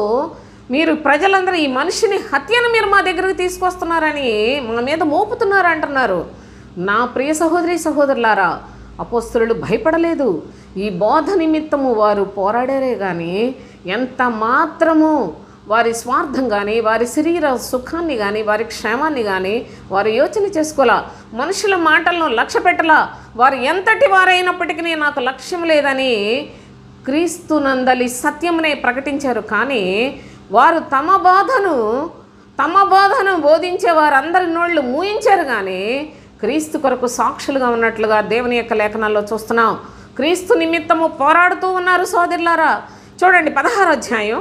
మీరు ప్రజలందరూ ఈ మనిషిని హత్యను మీరు మా దగ్గరకు తీసుకొస్తున్నారని మా మీద మోపుతున్నారు అంటున్నారు. నా ప్రియ సహోదరి సహోదరులారా, అపోస్తలులు భయపడలేదు. ఈ బోధ నిమిత్తము వారు పోరాడారే కానీ ఎంత మాత్రము వారి స్వార్థం కానీ, వారి శరీర సుఖాన్ని కానీ, వారి క్షేమాన్ని కానీ వారు యోచన చేసుకోలా. మనుషుల మాటలను లక్ష్య పెట్టలా. వారు ఎంతటి వారైనప్పటికీ నాకు లక్ష్యం లేదని క్రీస్తునందలి సత్యమునే ప్రకటించారు. కానీ వారు తమ బోధను బోధించే వారందరి నోళ్ళు మూయించారు. కానీ క్రీస్తు కొరకు సాక్షులుగా ఉన్నట్లుగా దేవుని యొక్క లేఖనాల్లో చూస్తున్నాం. క్రీస్తు నిమిత్తము పోరాడుతూ ఉన్నారు సోదరులారా. చూడండి 16వ అధ్యాయం,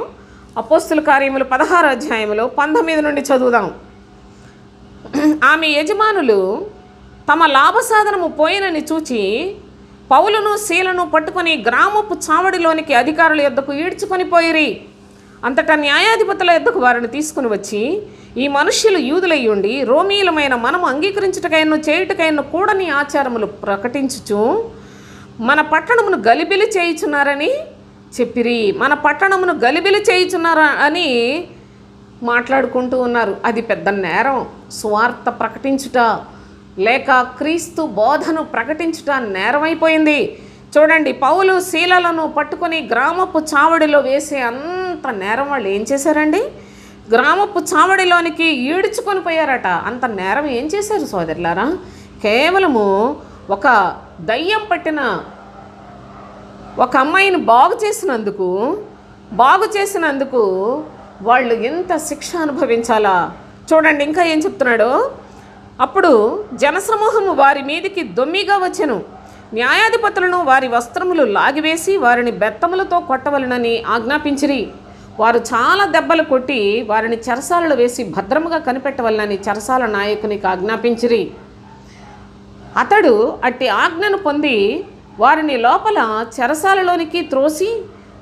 అపోస్తుల కార్యములు 16వ అధ్యాయంలో 19 నుండి చదువుదాం. ఆమె యజమానులు తమ లాభసాధనము పోయినని చూచి పౌలును శీలను పట్టుకొని గ్రామపు చావడిలోనికి అధికారుల యొద్దకు ఈడ్చుకొని పోయిరి. అంతటా న్యాయాధిపతుల యొద్దకు వారిని తీసుకుని వచ్చి, ఈ మనుష్యులు యూదులయ్యుండి రోమీలమైన మనము అంగీకరించుటకైను చేయుటకైను కూడని ఆచారములు ప్రకటించుచు మన పట్టణమును గలిబిలి చేయుచున్నారని చెప్పిరి. మన పట్టణమును గలిబిలి చేయుచున్నారా అని మాట్లాడుకుంటూ ఉన్నారు. అది పెద్ద నేరం. సువార్త ప్రకటించుట లేక క్రీస్తు బోధను ప్రకటించుట నేరమైపోయింది. చూడండి పౌలు శీలలను పట్టుకొని గ్రామపు చావడిలో వేసే అంత నేరం వాళ్ళు ఏం చేశారండి? గ్రామపు చావడిలోనికి ఈడ్చుకొని పోయారట. అంత నేరం ఏం చేశారు సోదరులారా? కేవలము ఒక దయ్యం పట్టిన ఒక అమ్మాయిని బాగు చేసినందుకు వాళ్ళు ఎంత శిక్ష అనుభవించాలా? చూడండి ఇంకా ఏం చెప్తున్నాడు. అప్పుడు జనసమూహము వారి మీదికి దొమ్మిగా వచ్చెను. న్యాయాధిపతులను వారి వస్త్రములు లాగివేసి వారిని బెత్తములతో కొట్టవలనని ఆజ్ఞాపించిరి. వారు చాలా దెబ్బలు కొట్టి వారిని చెరసాలలో వేసి భద్రముగా కనిపెట్టవలనని చెరసాల నాయకునికి ఆజ్ఞాపించిరి. అతడు అట్టి ఆజ్ఞను పొంది వారిని లోపల చెరసాలలోనికి త్రోసి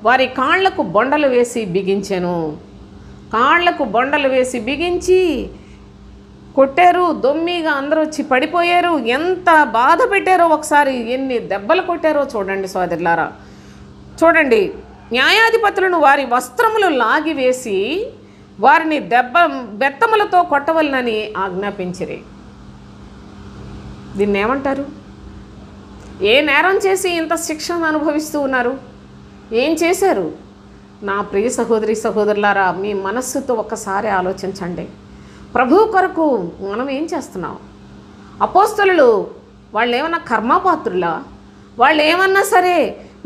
వారి కాళ్లకు బొండలు వేసి బిగించెను. కాళ్లకు బొండలు వేసి బిగించి కొట్టారు. దొమ్మిగా అందరూ వచ్చి పడిపోయారు. ఎంత బాధ పెట్టారో ఒకసారి, ఎన్ని దెబ్బలు కొట్టారో చూడండి సోదరులారా. చూడండి న్యాయాధిపతులను వారి వస్త్రములు లాగివేసి వారిని బెత్తములతో కొట్టవలనని ఆజ్ఞాపించిరి. దీన్ని ఏమంటారు? ఏ నేరం చేసి ఇంత శిక్షను అనుభవిస్తూ ఉన్నారు? ఏం చేశారు? నా ప్రియ సహోదరి సహోదరులారా, మీ మనస్సుతో ఒక్కసారి ఆలోచించండి. ప్రభు కొరకు మనం ఏం చేస్తున్నాం? అపోస్తలులు వాళ్ళు ఏమన్నా కర్మపాత్రులా? వాళ్ళు ఏమన్నా సరే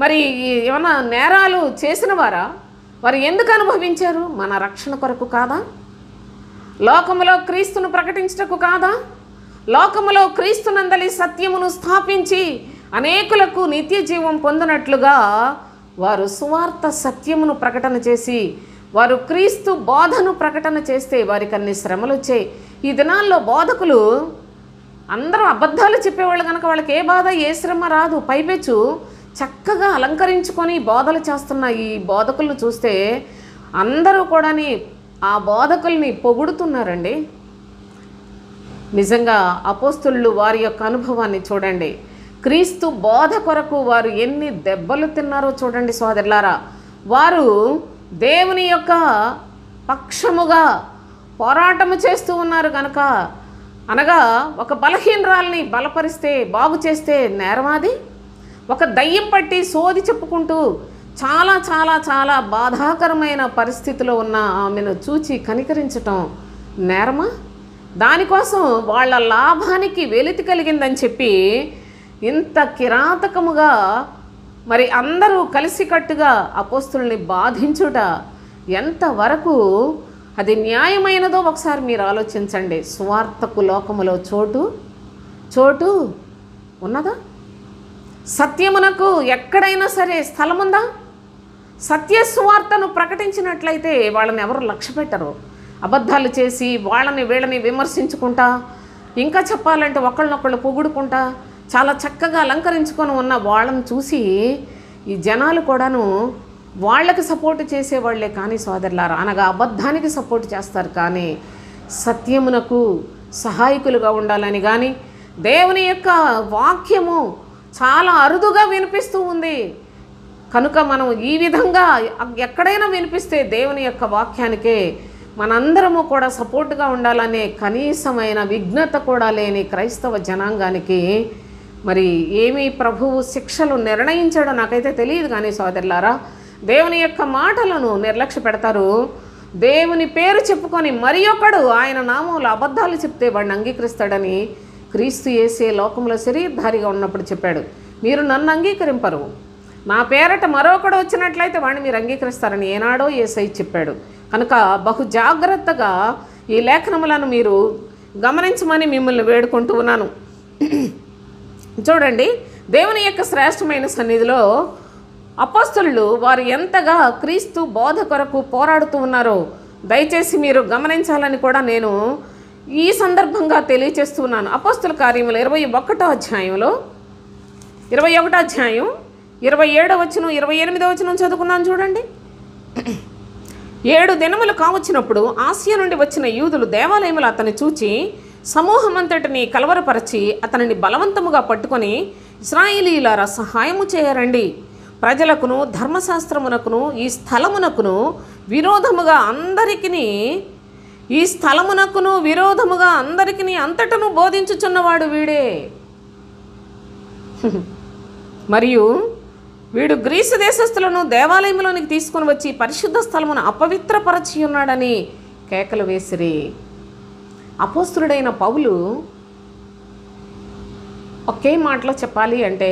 మరి ఏమన్నా నేరాలు చేసిన వారా? వారు ఎందుకు అనుభవించారు? మన రక్షణ కొరకు కాదా? లోకములో క్రీస్తును ప్రకటించుటకు కాదా? లోకములో క్రీస్తునందలి సత్యమును స్థాపించి అనేకులకు నిత్య జీవం పొందినట్లుగా వారు సువార్త సత్యమును ప్రకటన చేసి వారు క్రీస్తు బోధను ప్రకటన చేస్తే వారికి అన్ని శ్రమలు వచ్చాయి. ఈ దినాల్లో బోధకులు అందరూ అబద్ధాలు చెప్పేవాళ్ళు కనుక వాళ్ళకి ఏ బాధ ఏ శ్రమ రాదు. పైపెచ్చు చక్కగా అలంకరించుకొని బోధలు చేస్తున్న ఈ బోధకులను చూస్తే అందరూ కూడా ఆ బోధకుల్ని పొగుడుతున్నారండి. నిజంగా అపోస్తలులు వారి యొక్క అనుభవాన్ని చూడండి. క్రీస్తు బోధ కొరకు వారు ఎన్ని దెబ్బలు తిన్నారో చూడండి సోదరులారా. వారు దేవుని యొక్క పక్షముగా పోరాటము చేస్తూ ఉన్నారు కనుక, అనగా ఒక బలహీనరాల్ని బలపరిస్తే బాగు చేస్తే నేరమాది. ఒక దయ్యం పట్టి సోది చెప్పుకుంటూ చాలా చాలా చాలా బాధాకరమైన పరిస్థితిలో ఉన్న ఆమెను చూచి కనికరించటం నేరమా? దానికోసం వాళ్ళ లాభానికి వెలితి కలిగిందని చెప్పి ఇంత కిరాతకముగా మరి అందరూ కలిసికట్టుగా అపోస్తుల్ని బాధించుట ఎంతవరకు అది న్యాయమైనదో ఒకసారి మీరు ఆలోచించండి. సువార్తకు లోకములో చోటు ఉన్నదా? సత్యమునకు ఎక్కడైనా సరే స్థలముందా? సత్య సువార్తను ప్రకటించినట్లయితే వాళ్ళని ఎవరు లక్ష్య పెట్టరు. అబద్ధాలు చేసి వాళ్ళని వీళ్ళని విమర్శించుకుంటా, ఇంకా చెప్పాలంటే ఒకళ్ళనొకళ్ళు పొగుడుకుంటా చాలా చక్కగా అలంకరించుకొని ఉన్న వాళ్ళని చూసి ఈ జనాలు కూడాను వాళ్ళకి సపోర్ట్ చేసేవాళ్లే కానీ సోదరులారా, అనగా అబద్ధానికి సపోర్ట్ చేస్తారు కానీ సత్యమునకు సహాయకులుగా ఉండాలని. కానీ దేవుని యొక్క వాక్యము చాలా అరుదుగా వినిపిస్తూ ఉంది కనుక మనం ఈ విధంగా ఎక్కడైనా వినిపిస్తే దేవుని యొక్క వాక్యానికే మనందరము కూడా సపోర్ట్గా ఉండాలనే కనీసమైన విఘ్నత కూడా లేని క్రైస్తవ జనాంగానికి మరి ఏమి ప్రభువు శిక్షలు నిర్ణయించాడో నాకైతే తెలియదు. కానీ సోదరులారా, దేవుని యొక్క మాటలను నిర్లక్ష్య పెడతారు. దేవుని పేరు చెప్పుకొని మరి ఒకడు ఆయన నామంలో అబద్ధాలు చెప్తే వాడిని అంగీకరిస్తాడని క్రీస్తు యేసే లోకంలో శరీరధారిగా ఉన్నప్పుడు చెప్పాడు. మీరు నన్ను అంగీకరింపరు, నా పేరట మరొకడు వచ్చినట్లయితే వాడిని మీరు అంగీకరిస్తారని ఏనాడో యేసయ్య చెప్పాడు. కనుక బహు జాగ్రత్తగా ఈ లేఖనములను మీరు గమనించమని మిమ్మల్ని వేడుకుంటూ ఉన్నాను. చూడండి, దేవుని యొక్క శ్రేష్టమైన సన్నిధిలో అపోస్తలులు వారు ఎంతగా క్రీస్తు బోధ కొరకు పోరాడుతూ ఉన్నారో దయచేసి మీరు గమనించాలని కూడా నేను ఈ సందర్భంగా తెలియచేస్తున్నాను. అపోస్తల కార్యములు 21వ అధ్యాయంలో 21వ అధ్యాయం 27వ వచనం 28వ వచనం చదువుకున్నాను. చూడండి, 7 దినములు కావచ్చినప్పుడు ఆసియా నుండి వచ్చిన యూదులు దేవాలయములు అతన్ని చూచి సమూహమంతటిని కలవరపరచి అతనిని బలవంతముగా పట్టుకొని, ఇశ్రాయేలీయులారా సహాయము చేయరండి, ప్రజలకును ధర్మశాస్త్రమునకును ఈ స్థలమునకును విరోధముగా అందరికీ అంతటను బోధించుచున్నవాడు వీడే. మరియు వీడు గ్రీసు దేశస్థులను దేవాలయంలోనికి తీసుకుని వచ్చి పరిశుద్ధ స్థలమును అపవిత్రపరచి ఉన్నాడని కేకలు వేసిరి. అపోస్తులుడైన పౌలు ఒకే మాటలో చెప్పాలి అంటే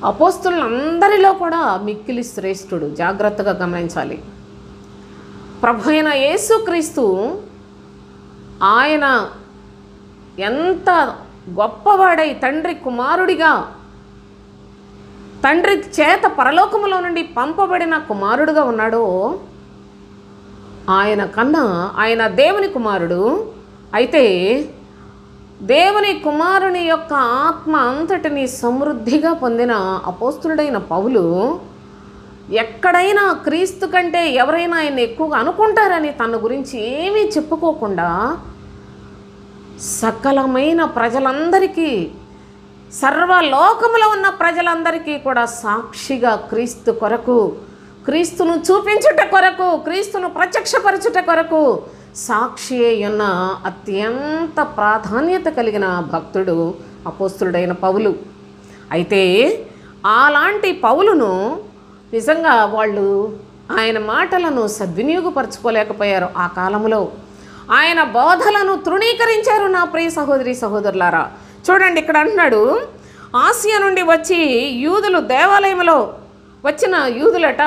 అపోస్తులందరిలో కూడా మిక్కిలి శ్రేష్ఠుడు. జాగ్రత్తగా గమనించాలి. ప్రభు అయిన యేసుక్రీస్తు ఆయన ఎంత గొప్పవాడై తండ్రి కుమారుడిగా, తండ్రి చేత పరలోకములో నుండి పంపబడిన కుమారుడుగా ఉన్నాడో ఆయన కన్నా ఆయన దేవుని కుమారుడు. అయితే దేవుని కుమారుని యొక్క ఆత్మ అంతటిని సమృద్ధిగా పొందిన అపోస్తులుడైన పౌలు ఎక్కడైనా క్రీస్తు కంటే ఎవరైనా ఆయన ఎక్కువగా అనుకుంటారని తన గురించి ఏమీ చెప్పుకోకుండా సకలమైన ప్రజలందరికీ, సర్వలోకములో ఉన్న ప్రజలందరికీ కూడా సాక్షిగా క్రీస్తు కొరకు, క్రీస్తును చూపించుట కొరకు, క్రీస్తును ప్రత్యక్షపరచుట కొరకు సాక్షి అయిన అత్యంత ప్రాధాన్యత కలిగిన భక్తుడు అపోస్తులుడైన పౌలు. అయితే అలాంటి పౌలును నిజంగా వాళ్ళు ఆయన మాటలను సద్వినియోగపరచుకోలేకపోయారు. ఆ కాలంలో ఆయన బోధలను తృణీకరించారు. నా ప్రియ సహోదరి సహోదరులారా, చూడండి, ఇక్కడ అంటున్నాడు, ఆసియా నుండి వచ్చి యూదులు దేవాలయంలో వచ్చిన యూదులట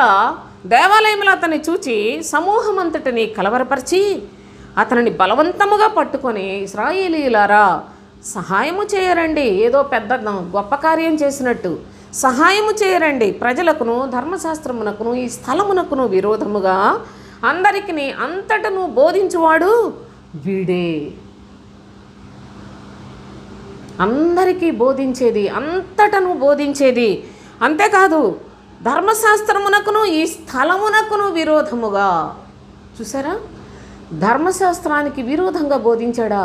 దేవాలయంలో అతన్ని చూచి సమూహమంతటిని కలవరపరిచి అతనిని బలవంతముగా పట్టుకొని, ఇశ్రాయేలీయులారా సహాయము చేయరండి, ఏదో పెద్ద గొప్ప కార్యం చేసినట్టు సహాయము చేయరండి, ప్రజలకును ధర్మశాస్త్రమునకును ఈ స్థలమునకును విరోధముగా అందరికీ అంతటను బోధించువాడు వీడే. అందరికీ బోధించేది, అంతటను బోధించేది. అంతేకాదు ధర్మశాస్త్రమునకును ఈ స్థలమునకును విరోధముగా. చూసారా, ధర్మశాస్త్రానికి విరోధంగా బోధించాడా?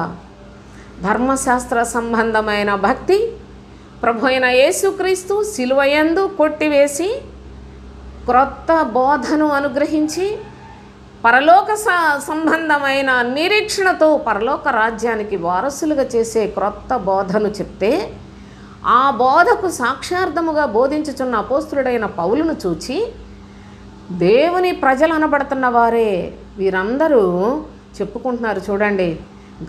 ధర్మశాస్త్ర సంబంధమైన భక్తి ప్రభు అయిన యేసుక్రీస్తు సిలువయందు కొట్టివేసి క్రొత్త బోధను అనుగ్రహించి పరలోక సంబంధమైన నిరీక్షణతో పరలోక రాజ్యానికి వారసులుగా చేసే క్రొత్త బోధను చెప్తే ఆ బోధకు సాక్షార్థముగా బోధించుచున్న అపోస్తులుడైన పౌలును చూచి దేవుని ప్రజలు అనబడుతున్న వారే వీరందరూ చెప్పుకుంటున్నారు. చూడండి,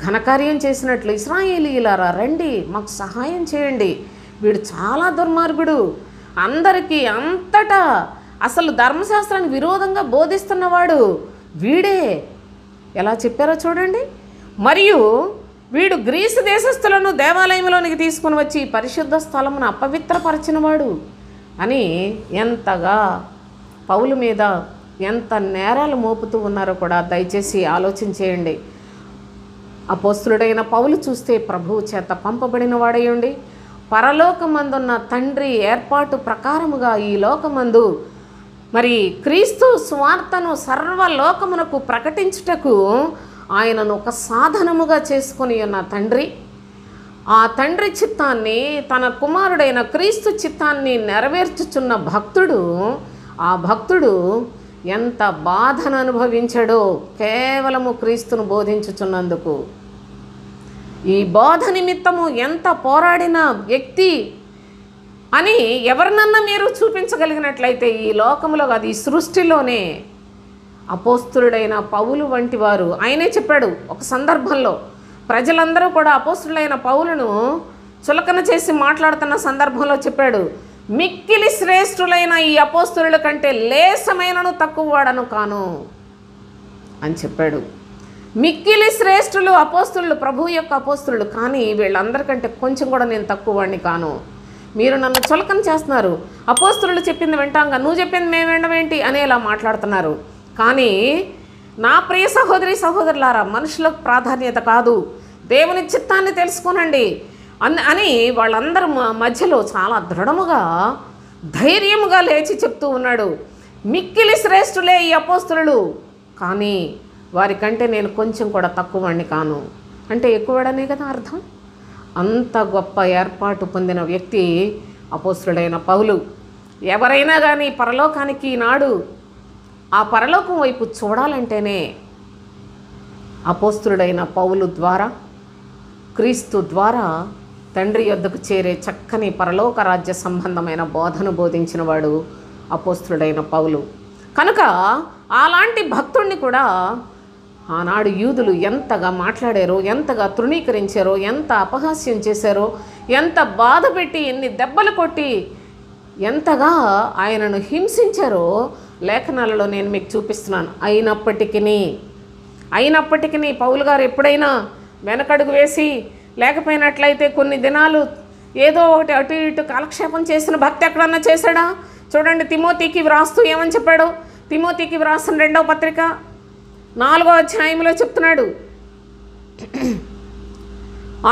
ఘనకార్యం చేసినట్లు, ఇశ్రాయేలీయులారా రండి మాకు సహాయం చేయండి, వీడు చాలా దుర్మార్గుడు, అందరికీ అంతటా అసలు ధర్మశాస్త్రానికి విరోధంగా బోధిస్తున్నవాడు వీడే. ఎలా చెప్పారో చూడండి. మరియు వీడు గ్రీసు దేశస్థులను దేవాలయంలోనికి తీసుకుని వచ్చి పరిశుద్ధ స్థలమును అపవిత్రపరచినవాడు అని ఎంతగా పౌలు మీద ఎంత నేరాలు మోపుతూ ఉన్నారో కూడా దయచేసి ఆలోచన చేయండి. అపోస్తులుడైన పౌలు చూస్తే ప్రభువు చేత పంపబడిన వాడయ్యుండి పరలోకమందున్న తండ్రి ఏర్పాటు ప్రకారముగా ఈ లోకమందు మరి క్రీస్తు సువార్తను సర్వలోకమునకు ప్రకటించుటకు ఆయనను ఒక సాధనముగా చేసుకొని ఉన్న తండ్రి, ఆ తండ్రి చిత్తాన్ని, తన కుమారుడైన క్రీస్తు చిత్తాన్ని నెరవేర్చుచున్న భక్తుడు, ఆ భక్తుడు ఎంత బాధను అనుభవించాడో కేవలము క్రీస్తును బోధించుచున్నందుకు. ఈ బోధ నిమిత్తము ఎంత పోరాడిన వ్యక్తి అని ఎవరినన్నా మీరు చూపించగలిగినట్లయితే ఈ లోకంలో కాదు, ఈ సృష్టిలోనే అపోస్తులుడైన పౌలు వంటి వారు. ఆయనే చెప్పాడు ఒక సందర్భంలో, ప్రజలందరూ కూడా అపోస్తులైన పౌలును చులకన చేసి మాట్లాడుతున్న సందర్భంలో చెప్పాడు, మిక్కిలి శ్రేష్ఠులైన ఈ అపోస్తుల కంటే లేసమైనను తక్కువ వాడను కాను అని చెప్పాడు. మిక్కిలి శ్రేష్ఠులు అపోస్తులు, ప్రభు యొక్క అపోస్తులు, కానీ వీళ్ళందరికంటే కొంచెం కూడా నేను తక్కువ వాడిని కాను. మీరు నన్ను చులకన చేస్తున్నారు, అపోస్తులు చెప్పింది వింటాంగా నువ్వు చెప్పింది మేము వినడమేంటి అనేలా మాట్లాడుతున్నారు. కానీ నా ప్రియ సహోదరి సహోదరులారా, మనుషులకు ప్రాధాన్యత కాదు, దేవుని చిత్తాన్ని తెలుసుకోనండి అని వాళ్ళందరూ మధ్యలో చాలా దృఢముగా ధైర్యముగా లేచి చెప్తూ ఉన్నాడు. మిక్కిలి శ్రేష్ఠులే ఈ అపోస్తులు, కానీ వారికంటే నేను కొంచెం కూడా తక్కువ వాడిని కాను. అంటే ఎక్కువడనే కదా అర్థం. అంత గొప్ప ఏర్పాటు పొందిన వ్యక్తి అపోస్తుడైన పౌలు. ఎవరైనా కానీ పరలోకానికి ఈనాడు ఆ పరలోకం వైపు చూడాలంటేనే అపోస్తుడైన పౌలు ద్వారా, క్రీస్తు ద్వారా తండ్రి యొద్దకు చేరే చక్కని పరలోక రాజ్య సంబంధమైన బోధను బోధించిన వాడు అపోస్తుడైన పౌలు. కనుక అలాంటి భక్తుడిని కూడా ఆనాడు యూదులు ఎంతగా మాట్లాడారో, ఎంతగా తృణీకరించారో, ఎంత అపహాస్యం చేశారో, ఎంత బాధ పెట్టి, ఎన్ని దెబ్బలు కొట్టి, ఎంతగా ఆయనను హింసించారో లేఖనాలలో నేను మీకు చూపిస్తున్నాను. అయినప్పటికీ పౌలు గారు ఎప్పుడైనా వెనకడుగు వేసి లేకపోయినట్లయితే కొన్ని దినాలు ఏదో ఒకటి అటు ఇటు కాలక్షేపం చేసిన భక్తి ఎక్కడన్నా చేశాడా? చూడండి, తిమోతికి వ్రాస్తూ ఏమని చెప్పాడు? తిమోతికి వ్రాసిన 2వ పత్రిక 4వ అధ్యాయంలో చెప్తున్నాడు,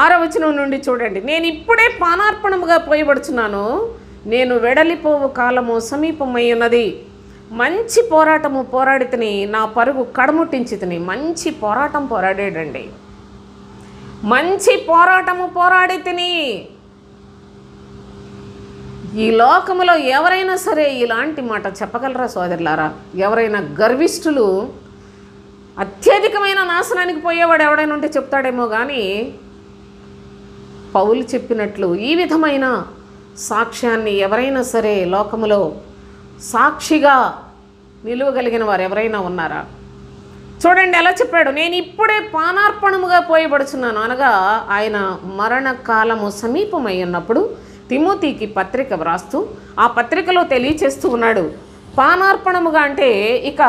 6వ వచనం నుండి చూడండి. నేను ఇప్పుడే పానార్పణముగా పోయబడుచున్నాను, నేను వెడలిపోవు కాలము సమీపమై ఉన్నది. మంచి పోరాటము పోరాడి తిని, నా పరుగు కడముట్టించి తిని. మంచి పోరాటం పోరాడాడండి. మంచి పోరాటము పోరాడి తిని. ఈ లోకములో ఎవరైనా సరే ఇలాంటి మాట చెప్పగలరా సోదరులారా? ఎవరైనా గర్విష్ఠులు, అత్యధికమైన నాశనానికి పోయేవాడు ఎవడైనా ఉంటే చెప్తాడేమో, కానీ పౌలు చెప్పినట్లు ఈ విధమైన సాక్ష్యాన్ని ఎవరైనా సరే లోకములో సాక్షిగా నిలువగలిగిన వారు ఎవరైనా ఉన్నారా? చూడండి ఎలా చెప్పాడు, నేను ఇప్పుడే పానార్పణముగా పోయబడుచున్నాను అనగా ఆయన మరణకాలము సమీపమై ఉన్నప్పుడు తిమోతికి పత్రిక వ్రాస్తూ ఆ పత్రికలో తెలియచేస్తూ ఉన్నాడు. పానార్పణముగా అంటే ఇక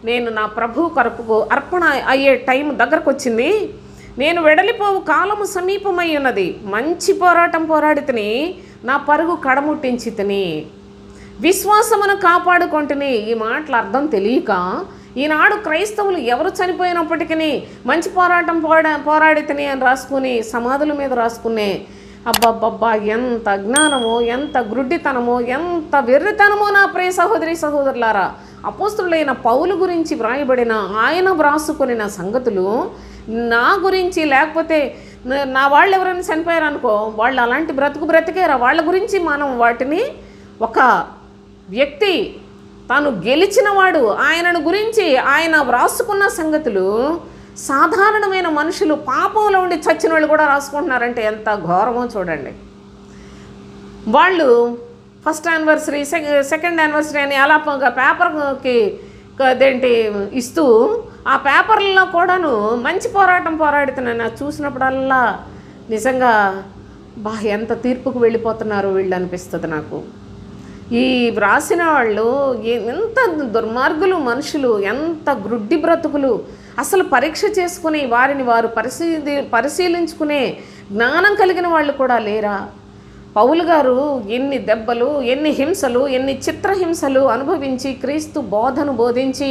నేను నా ప్రభు కొరకు అర్పణ అయ్యే టైం దగ్గరకు వచ్చింది, నేను వెడలిపోవు కాలము సమీపమై ఉన్నది, మంచి పోరాటం పోరాడి తిని, నా పరుగు కడముట్టించి తిని, విశ్వాసమును కాపాడుకుంటుని. ఈ మాటల అర్థం తెలియక ఈనాడు క్రైస్తవులు ఎవరు చనిపోయినప్పటికీ మంచి పోరాటం పోరాడి తిని అని రాసుకుని సమాధుల మీద రాసుకునే, అబ్బబ్బబ్బా ఎంత అజ్ఞానమో, ఎంత గ్రుడ్డితనమో, ఎంత వెర్రితనమో నా ప్రియ సహోదరి సహోదరులారా. అపోస్తులైన పౌలు గురించి వ్రాయబడిన, ఆయన వ్రాసుకున్న సంగతులు నా గురించి, లేకపోతే నా వాళ్ళు ఎవరైనా చనిపోయారనుకో, వాళ్ళు అలాంటి బ్రతికేరా, వాళ్ళ గురించి మనం వాటిని ఒక వ్యక్తి తాను గెలిచినవాడు ఆయనను గురించి ఆయన వ్రాసుకున్న సంగతులు సాధారణమైన మనుషులు పాపంలో ఉండి చచ్చిన వాళ్ళు కూడా రాసుకుంటున్నారంటే ఎంత ఘోరమో చూడండి. వాళ్ళు ఫస్ట్ యానివర్సరీ, సెకండ్ యానివర్సరీ అని అలా పేపర్కి అదేంటి ఇస్తూ, ఆ పేపర్లలో కూడాను మంచి పోరాటం పోరాడుతున్నాను చూసినప్పుడల్లా నిజంగా ఎంత తీర్పుకు వెళ్ళిపోతున్నారు వీళ్ళు అనిపిస్తుంది నాకు. ఈ వ్రాసిన వాళ్ళు ఎంత దుర్మార్గులు మనుషులు, ఎంత గ్రుడ్డి బ్రతుకులు. అసలు పరీక్ష చేసుకుని వారిని వారు పరిశీలించుకునే జ్ఞానం కలిగిన వాళ్ళు కూడా లేరా? పౌలు గారు ఎన్ని దెబ్బలు, ఎన్ని హింసలు, ఎన్ని చిత్రహింసలు అనుభవించి క్రీస్తు బోధను బోధించి,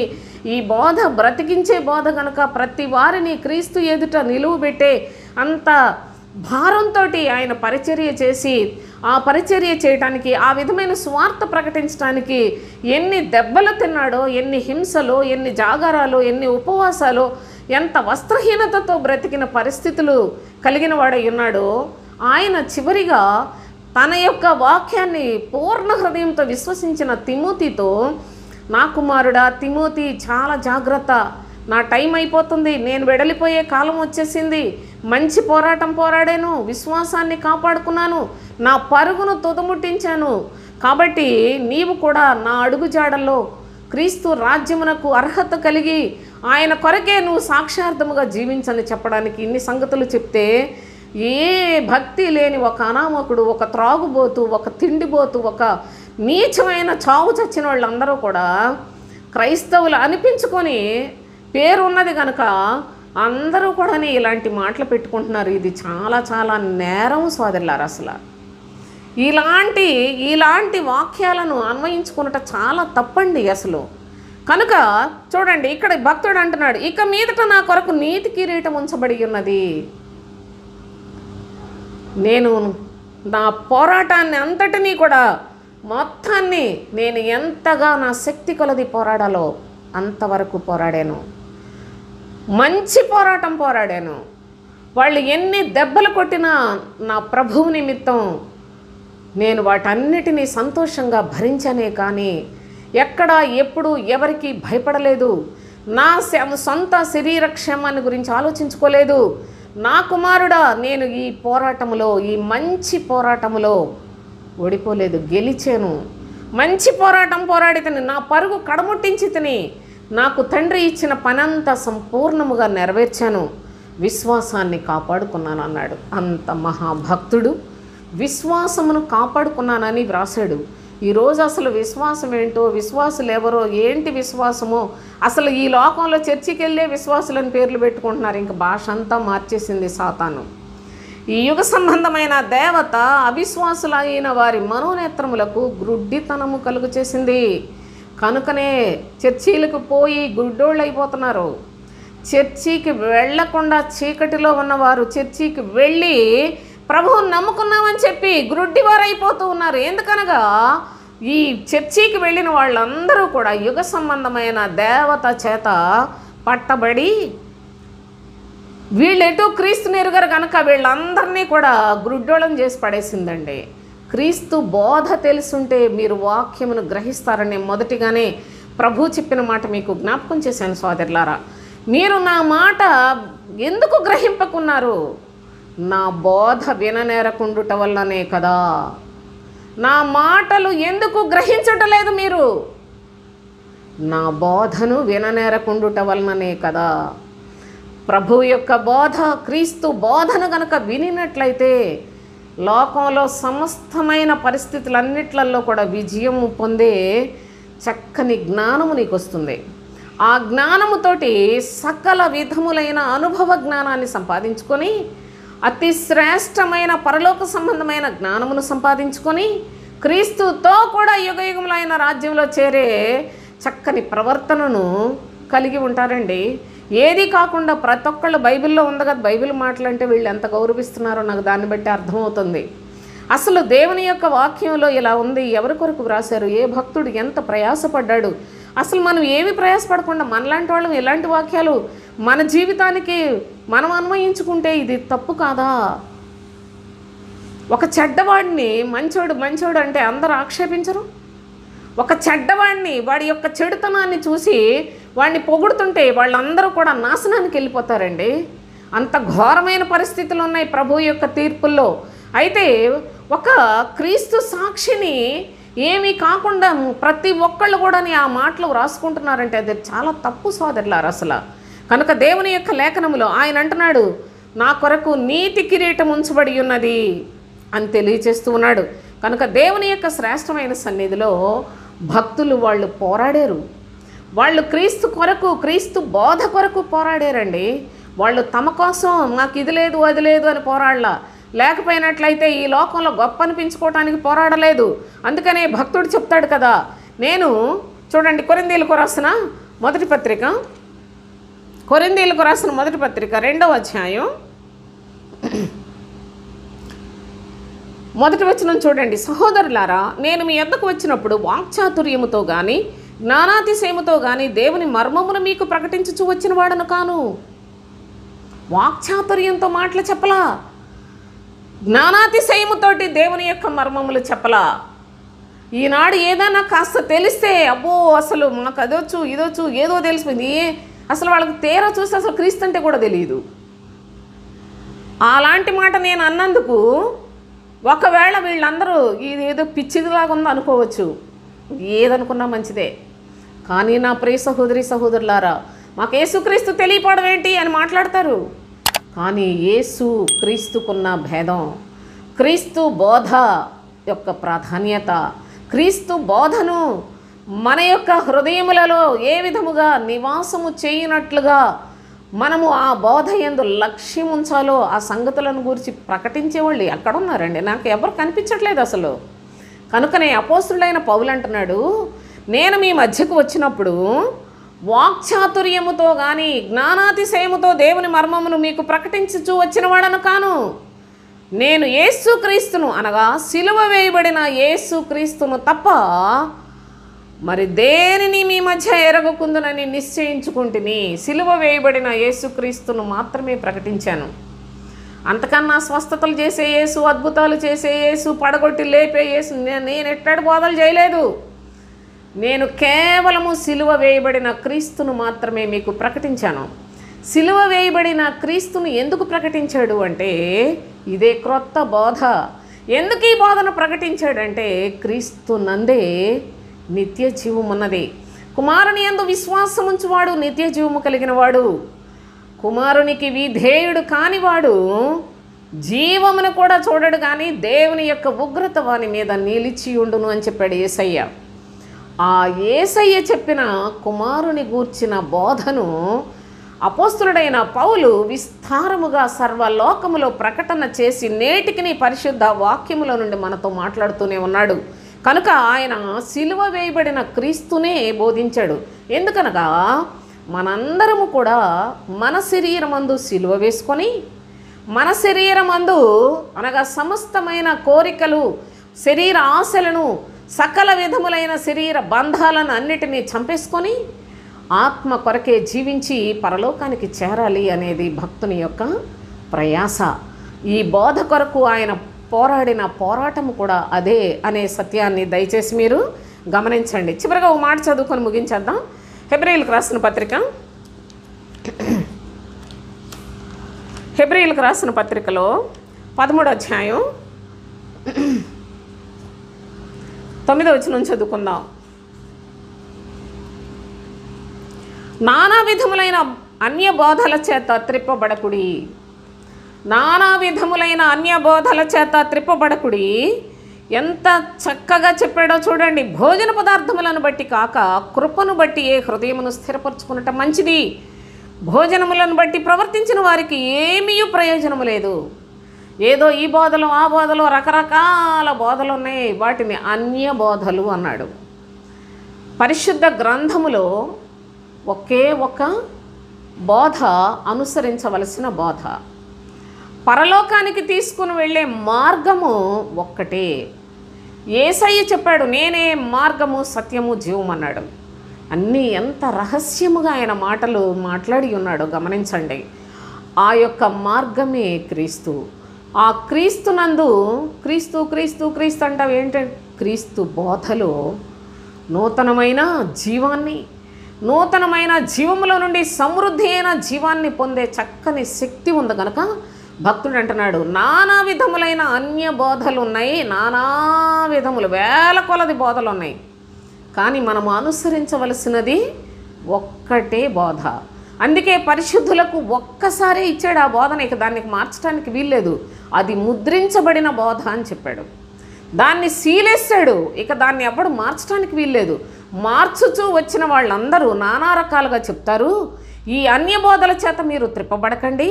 ఈ బోధ బ్రతికించే బోధ కనుక ప్రతి వారిని క్రీస్తు ఎదుట నిలువబెట్టే అంత భారంతో ఆయన పరిచర్య చేసి ఆ పరిచర్య చేయడానికి, ఆ విధమైన సువార్త ప్రకటించడానికి ఎన్ని దెబ్బలు తిన్నాడో, ఎన్ని హింసలు, ఎన్ని జాగారాలు, ఎన్ని ఉపవాసాలు, ఎంత వస్త్రహీనతతో బ్రతికిన పరిస్థితులు కలిగిన వాడై ఉన్నాడో, ఆయన చివరిగా తన యొక్క వాక్యాన్ని పూర్ణ హృదయంతో విశ్వసించిన తిమోతితో, నా కుమారుడా తిమోతి చాలా జాగ్రత్త, నా టైం అయిపోతుంది, నేను వెడలిపోయే కాలం వచ్చేసింది, మంచి పోరాటం పోరాడాను, విశ్వాసాన్ని కాపాడుకున్నాను, నా పరుగును తుదముట్టించాను, కాబట్టి నీవు కూడా నా అడుగుజాడల్లో క్రీస్తు రాజ్యమునకు అర్హత కలిగి ఆయన కొరకే నువ్వు సాక్షార్థముగా జీవించని చెప్పడానికి ఇన్ని సంగతులు చెప్తే, ఏ భక్తి లేని ఒక అనామకుడు, ఒక త్రాగుబోతు, ఒక తిండిబోతు, ఒక నీచమైన చావు చచ్చిన వాళ్ళందరూ కూడా క్రైస్తవులు అనిపించుకొని పేరు ఉన్నది కనుక అందరూ కూడా ఇలాంటి మాటలు పెట్టుకుంటున్నారు. ఇది చాలా చాలా నేరం సోదరులారా. అసలు ఇలాంటి వాక్యాలను అన్వయించుకున్నట చాలా తప్పండి అసలు. కనుక చూడండి, ఇక్కడ భక్తుడు అంటున్నాడు, ఇక మీదట నా కొరకు నీతి కిరీటం ఉంచబడి ఉన్నది. నేను నా పోరాటాన్ని అంతటినీ కూడా మొత్తాన్ని నేను ఎంతగా నా శక్తి కొలది పోరాడాలో అంతవరకు పోరాడాను, మంచి పోరాటం పోరాడాను. వాళ్ళు ఎన్ని దెబ్బలు కొట్టినా నా ప్రభువు నిమిత్తం నేను వాటన్నిటినీ సంతోషంగా భరించానే కానీ ఎక్కడ ఎప్పుడు ఎవరికి భయపడలేదు. నా సొంత శరీర క్షేమాన్ని గురించి ఆలోచించుకోలేదు. నా కుమారుడా, నేను ఈ పోరాటములో, ఈ మంచి పోరాటములో ఓడిపోలేదు, గెలిచాను. మంచి పోరాటం పోరాడి తిని నా పరుగు కడముట్టించి తిని నాకు తండ్రి ఇచ్చిన పనంతా సంపూర్ణముగా నెరవేర్చాను, విశ్వాసాన్ని కాపాడుకున్నాను అన్నాడు. అంత మహాభక్తుడు విశ్వాసమును కాపాడుకున్నానని వ్రాసాడు. ఈరోజు అసలు విశ్వాసం ఏంటో, విశ్వాసులు ఎవరో, ఏంటి విశ్వాసమో, అసలు ఈ లోకంలో చర్చికి వెళ్ళే విశ్వాసులని పేర్లు పెట్టుకుంటున్నారు. ఇంక భాష అంతా మార్చేసింది సాతాను. ఈ యుగ సంబంధమైన దేవత అవిశ్వాసులైన వారి మనోనేత్రములకు గ్రుడ్డితనము కలుగు చేసింది. కనుకనే చర్చీలకు పోయి గుడ్డోళ్ళు అయిపోతున్నారు. చర్చికి వెళ్లకుండా చీకటిలో ఉన్నవారు చర్చికి వెళ్ళి ప్రభువుని నమ్ముకున్నామని చెప్పి గ్రుడ్డివారు అయిపోతూ ఉన్నారు. ఎందుకనగా ఈ చర్చికి వెళ్ళిన వాళ్ళందరూ కూడా యుగ సంబంధమైన దేవత చేత పట్టబడి వీళ్ళెటూ క్రీస్తుని ఎరుగరు కనుక వీళ్ళందరినీ కూడా గ్రుడ్డోళం చేసి పడేసిందండి. క్రీస్తు బోధ తెలుసుంటే మీరు వాక్యమును గ్రహిస్తారని మొదటిగానే ప్రభు చెప్పిన మాట మీకు జ్ఞాపకం చేశాను సోదరులారా. మీరు నా మాట ఎందుకు గ్రహింపకున్నారు? నా బోధ విననేరకుండుట వల్లనే కదా. నా మాటలు ఎందుకు గ్రహించుటలేదు మీరు? నా బోధను విననేరకుండుట వలననే కదా. ప్రభువు యొక్క బోధ, క్రీస్తు బోధను గనక వినినట్లయితే లోకంలో సమస్తమైన పరిస్థితులన్నిట్లలో కూడా విజయము పొందే చక్కని జ్ఞానము నీకు వస్తుంది. ఆ జ్ఞానముతోటి సకల విధములైన అనుభవ జ్ఞానాన్ని సంపాదించుకొని అతి శ్రేష్టమైన పరలోక సంబంధమైన జ్ఞానమును సంపాదించుకొని క్రీస్తుతో కూడా యుగయుగములైన రాజ్యంలో చేరే చక్కని ప్రవర్తనను కలిగి ఉంటారండి. ఏది కాకుండా ప్రతి ఒక్కళ్ళు బైబిల్లో ఉంది కదా, బైబిల్ మాటలంటే వీళ్ళు ఎంత గౌరవిస్తున్నారో నాకు దాన్ని బట్టి అర్థమవుతుంది. అసలు దేవుని యొక్క వాక్యంలో ఇలా ఉంది, ఎవరి కొరకు వ్రాశారు, ఏ భక్తుడు ఎంత ప్రయాసపడ్డాడు. అసలు మనం ఏమి ప్రయాసపడకుండా మనలాంటి వాళ్ళం ఇలాంటి వాక్యాలు మన జీవితానికి మనం అన్వయించుకుంటే ఇది తప్పు కాదా? ఒక చెడ్డవాడిని మంచోడు అంటే అందరూ ఆక్షేపించరు. ఒక చెడ్డవాడిని వాడి యొక్క చెడుతనాన్ని చూసి వాడిని పొగుడుతుంటే వాళ్ళందరూ కూడా నాశనానికి వెళ్ళిపోతారండి. అంత ఘోరమైన పరిస్థితులు ఉన్నాయి ప్రభు యొక్క తీర్పుల్లో. అయితే ఒక క్రీస్తు సాక్షిని ఏమీ కాకుండా ప్రతి ఒక్కళ్ళు కూడా ఆ మాటలు రాసుకుంటున్నారంటే అది చాలా తప్పు సోదరులారు అసలు. కనుక దేవుని యొక్క లేఖనములో ఆయన అంటున్నాడు, నా కొరకు నీతి కిరీటం ఉంచబడి ఉన్నది అని తెలియచేస్తూ ఉన్నాడు. కనుక దేవుని యొక్క శ్రేష్టమైన సన్నిధిలో భక్తులు వాళ్ళు పోరాడారు. వాళ్ళు క్రీస్తు కొరకు, క్రీస్తు బోధ కొరకు పోరాడారండి. వాళ్ళు తమ కోసం నాకు ఇది లేదు అది లేదు అని పోరాడలా. లేకపోయినట్లయితే ఈ లోకంలో గొప్ప అనిపించుకోవటానికి పోరాడలేదు. అందుకనే భక్తుడు చెప్తాడు కదా, నేను చూడండి కొరింథీయులకు రాసిన మొదటి పత్రిక 2వ అధ్యాయం మొదటి వచనం చూడండి. సహోదరులారా, నేను మీ యొద్దకు వచ్చినప్పుడు వాక్చాతుర్యముతో గాని జ్ఞానాతిశయముతో గాని దేవుని మర్మమును మీకు ప్రకటించుచు వచ్చిన వాడను కాను. వాక్చాతుర్యంతో మాటలు చెప్పలా, జ్ఞానాతిశయముతోటి దేవుని యొక్క మర్మములు చెప్పలా. ఈనాడు ఏదైనా కాస్త తెలిస్తే అబ్బో అసలు మాకు అదొచ్చు ఇదొచ్చు ఏదో తెలిసిపోయింది, అసలు వాళ్ళకి తీరా చూస్తే అసలు క్రీస్తు అంటే కూడా తెలియదు. అలాంటి మాట నేను అన్నందుకు ఒకవేళ వీళ్ళందరూ ఇది ఏదో పిచ్చిదిలాగా ఉందో అనుకోవచ్చు, ఏదనుకున్నా మంచిదే. కానీ నా ప్రియ సహోదరి సహోదరులారా, మాకు యేసుక్రీస్తు తెలియపోవడం ఏంటి అని మాట్లాడతారు. కానీ యేసు క్రీస్తుకున్న భేదం, క్రీస్తు బోధ యొక్క ప్రాధాన్యత, క్రీస్తు బోధను మన యొక్క హృదయములలో ఏ విధముగా నివాసము చేయనట్లుగా మనము ఆ బోధ యందు లక్ష్యం ఉంచాలో ఆ సంగతులను గురించి ప్రకటించేవాళ్ళు ఎక్కడ ఉన్నారండి? నాకు ఎవరు కనిపించట్లేదు అసలు. కనుకనే అపోస్తుడైన పౌలు అంటున్నాడు, నేను మీ మధ్యకు వచ్చినప్పుడు వాక్చాతుర్యముతో కానీ జ్ఞానాతిశయముతో దేవుని మర్మమును మీకు ప్రకటించుచూ వచ్చిన వాడను కాను. నేను యేసుక్రీస్తును అనగా సిలువ వేయబడిన యేసుక్రీస్తును తప్ప మరి దేనిని మీ మధ్య ఎరగకుందునని నిశ్చయించుకుంటుని సిలువ వేయబడిన యేసుక్రీస్తును మాత్రమే ప్రకటించాను. అంతకన్నా స్వస్థతలు చేసే యేసు, అద్భుతాలు చేసే యేసు, పడగొట్టి లేపే యేసు నేను ఎట్టడి బోధలు చేయలేదు. నేను కేవలము సిలువ వేయబడిన క్రీస్తును మాత్రమే మీకు ప్రకటించాను. సిలువ వేయబడిన క్రీస్తును ఎందుకు ప్రకటించాడు అంటే ఇదే క్రొత్త బోధ. ఎందుకు ఈ బోధను ప్రకటించాడంటే క్రీస్తు నందే నిత్య జీవమున్నది. కుమారుని యందు విశ్వాసముంచువాడు నిత్య జీవము కలిగిన వాడు, కుమారునికి విధేయుడు కానివాడు జీవమును కూడా చూడడు కానీ దేవుని యొక్క ఉగ్రత వాని మీద నిలిచి ఉండును అని చెప్పాడు యేసయ్య. ఆ యేసయ్య చెప్పిన కుమారుని గూర్చిన బోధను అపోస్తులుడైన పౌలు విస్తారముగా సర్వలోకములో ప్రకటన చేసి నేటికి పరిశుద్ధ వాక్యముల నుండి మనతో మాట్లాడుతూనే ఉన్నాడు. కనుక ఆయన సిలువ వేయబడిన క్రీస్తునే బోధించాడు. ఎందుకనగా మనందరము కూడా మన శరీరమందు సిలువ వేసుకొని మన శరీరమందు అనగా సమస్తమైన కోరికలు, శరీర ఆశలను, సకల విధములైన శరీర బంధాలను అన్నిటినీ చంపేసుకొని ఆత్మ కొరకే జీవించి పరలోకానికి చేరాలి అనేది భక్తుని యొక్క ప్రయాస. ఈ బోధ కొరకు ఆయన పోరాడిన పోరాటం కూడా అదే అనే సత్యాన్ని దయచేసి మీరు గమనించండి. చివరిగా ఓ మాట చదువుకొని ముగించేద్దాం. హెబ్రీయులకు రాసిన పత్రిక, హెబ్రీయులకు రాసిన పత్రికలో 13వ అధ్యాయం 9వ వచనం చదువుకుందాం. నానా విధములైన అన్య బోధల చేత త్రిప్పబడకుడి, నానా విధములైన అన్య బోధల చేత త్రిప్పబడకుడి. ఎంత చక్కగా చెప్పాడో చూడండి. భోజన పదార్థములను బట్టి కాక కృపను బట్టి ఏ హృదయమును స్థిరపరచుకునటం మంచిది. భోజనములను బట్టి ప్రవర్తించిన వారికి ఏమీ ప్రయోజనము లేదు. ఏదో ఈ బోధలు ఆ బోధలు రకరకాల బోధలు ఉన్నాయి, వాటిని అన్య బోధలు అన్నాడు. పరిశుద్ధ గ్రంథములో ఒకే ఒక బోధ అనుసరించవలసిన బోధ, పరలోకానికి తీసుకుని వెళ్ళే మార్గము ఒక్కటే. యేసయ్య చెప్పాడు, నేనే మార్గము సత్యము జీవం అన్నాడు. అన్నీ ఎంత రహస్యముగా ఆయన మాటలు మాట్లాడి ఉన్నాడో గమనించండి. ఆ యొక్క మార్గమే క్రీస్తు. ఆ క్రీస్తునందు క్రీస్తు క్రీస్తు క్రీస్తు అంటావు ఏంటంటే క్రీస్తు బోధలో నూతనమైన జీవాన్ని, నూతనమైన జీవములో నుండి సమృద్ధి అయిన జీవాన్ని పొందే చక్కని శక్తి ఉంది కనుక భక్తుడు అంటున్నాడు, నానా విధములైన అన్య బోధలు ఉన్నాయి, నానా విధములు వేల కొలది బోధలు ఉన్నాయి, కానీ మనం అనుసరించవలసినది ఒక్కటే బోధ. అందుకే పరిశుద్ధులకు ఒక్కసారే ఇచ్చాడు ఆ బోధన, ఇక దానికి మార్చడానికి వీల్లేదు. అది ముద్రించబడిన బోధ అని చెప్పాడు. దాన్ని సీలేస్తాడు, ఇక దాన్ని ఎవ్వడు మార్చడానికి వీల్లేదు. మార్చుచూ వచ్చిన వాళ్ళందరూ నానా రకాలుగా చెప్తారు, ఈ అన్య బోధల చేత మీరు త్రిప్పబడకండి.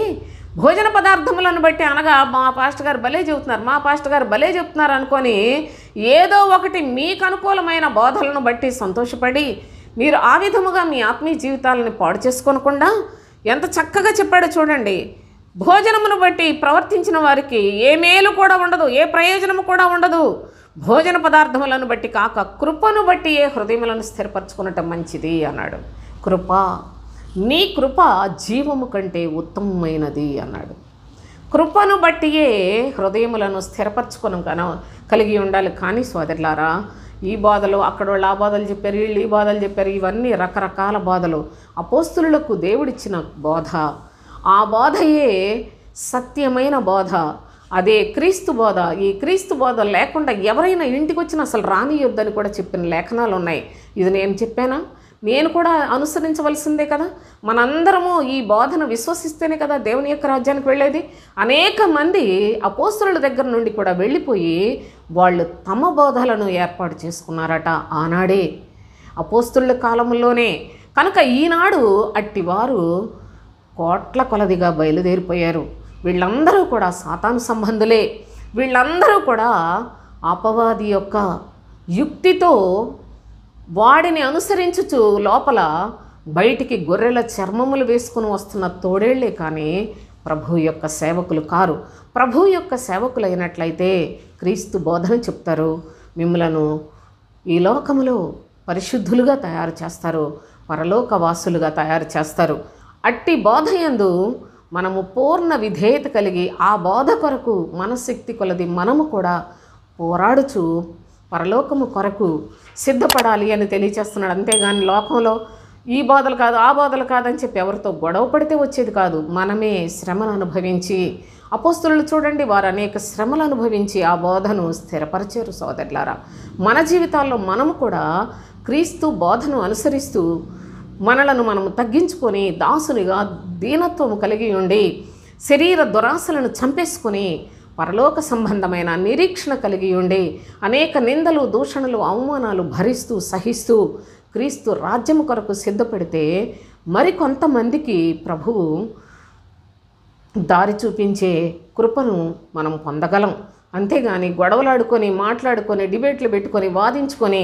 భోజన పదార్థములను బట్టి అనగా మా పాస్టర్ గారు భలే చెబుతున్నారు, మా పాస్టర్ గారు భలే చెప్తున్నారు అనుకొని ఏదో ఒకటి మీకు అనుకూలమైన బోధలను బట్టి సంతోషపడి మీరు ఆ విధముగా మీ ఆత్మీయ జీవితాలను పాడు చేసుకోనకుండా ఎంత చక్కగా చెప్పాడో చూడండి. భోజనమును బట్టి ప్రవర్తించిన వారికి ఏ మేలు కూడా ఉండదు, ఏ ప్రయోజనము కూడా ఉండదు. భోజన పదార్థములను బట్టి కాక కృపను బట్టి ఏ హృదయములను స్థిరపరచుకునటం మంచిది అన్నాడు. కృప, నీ కృప జీవము కంటే ఉత్తమమైనది అన్నాడు. కృపను బట్టియే హృదయములను స్థిరపరచుకుని కలిగి ఉండాలి. కానీ సోదరులారా, ఈ బాధలు, అక్కడ వాళ్ళు ఆ బాధలు చెప్పారు, వీళ్ళు ఈ బాధలు చెప్పారు, ఇవన్నీ రకరకాల బాధలు. అపోస్తులకు దేవుడిచ్చిన బోధ, ఆ బోధయే సత్యమైన బోధ, అదే క్రీస్తు బోధ. ఈ క్రీస్తు బోధ లేకుండా ఎవరైనా ఇంటికి వచ్చినా అసలు రానియొద్దని కూడా చెప్పిన లేఖనాలు ఉన్నాయి. ఇది నేను చెప్పానా? నేను కూడా అనుసరించవలసిందే కదా. మనందరము ఈ బోధన విశ్వసిస్తేనే కదా దేవుని యొక్క రాజ్యానికి వెళ్ళేది. అనేక మంది అపోస్తలుల దగ్గర నుండి కూడా వెళ్ళిపోయి వాళ్ళు తమ బోధలను ఏర్పాటు చేసుకున్నారట ఆనాడే, అపోస్తలుల కాలంలోనే. కనుక ఈనాడు అట్టివారు కోట్ల కొలదిగా బయలుదేరిపోయారు. వీళ్ళందరూ కూడా సాతాను సంబంధులే. వీళ్ళందరూ కూడా అపవాది యొక్క యుక్తితో వాడిని అనుసరించుచు లోపల బయటికి గొర్రెల చర్మములు వేసుకుని వస్తున్న తోడేళ్లే కానీ ప్రభు యొక్క సేవకులు కారు. ప్రభు యొక్క సేవకులైనట్లయితే క్రీస్తు బోధన చెప్తారు, మిమ్మలను ఈ లోకములో పరిశుద్ధులుగా తయారు చేస్తారు, పరలోక వాసులుగా తయారు చేస్తారు. అట్టి బోధయందు మనము పూర్ణ విధేయత కలిగి ఆ బోధ కొరకు మనశక్తి కొలది మనము కూడా పోరాడుచు పరలోకము కొరకు సిద్ధపడాలి అని తెలియచేస్తున్నాడు. అంతేగాని లోకంలో ఈ బాధలు కాదు, ఆ బాధలు కాదని చెప్పి ఎవరితో గొడవ పడితే వచ్చేది కాదు. మనమే శ్రమను అనుభవించి, అపోస్తలులు చూడండి, వారు అనేక శ్రమలు అనుభవించి ఆ బోధను స్థిరపరిచారు. సోదరులారా, మన జీవితాల్లో మనము కూడా క్రీస్తు బోధను అనుసరిస్తూ మనలను మనము తగ్గించుకొని దాసునిగా దీనత్వము కలిగి ఉండి శరీర దురాశలను చంపేసుకొని పరలోక సంబంధమైన నిరీక్షణ కలిగి ఉండి అనేక నిందలు, దూషణలు, అవమానాలు భరిస్తూ సహిస్తూ క్రీస్తు రాజ్యము కొరకు సిద్ధపడితే మరికొంతమందికి ప్రభువు దారి చూపించే కృపను మనం పొందగలం. అంతేగాని గొడవలాడుకొని, మాట్లాడుకొని, డిబేట్లు పెట్టుకొని, వాదించుకొని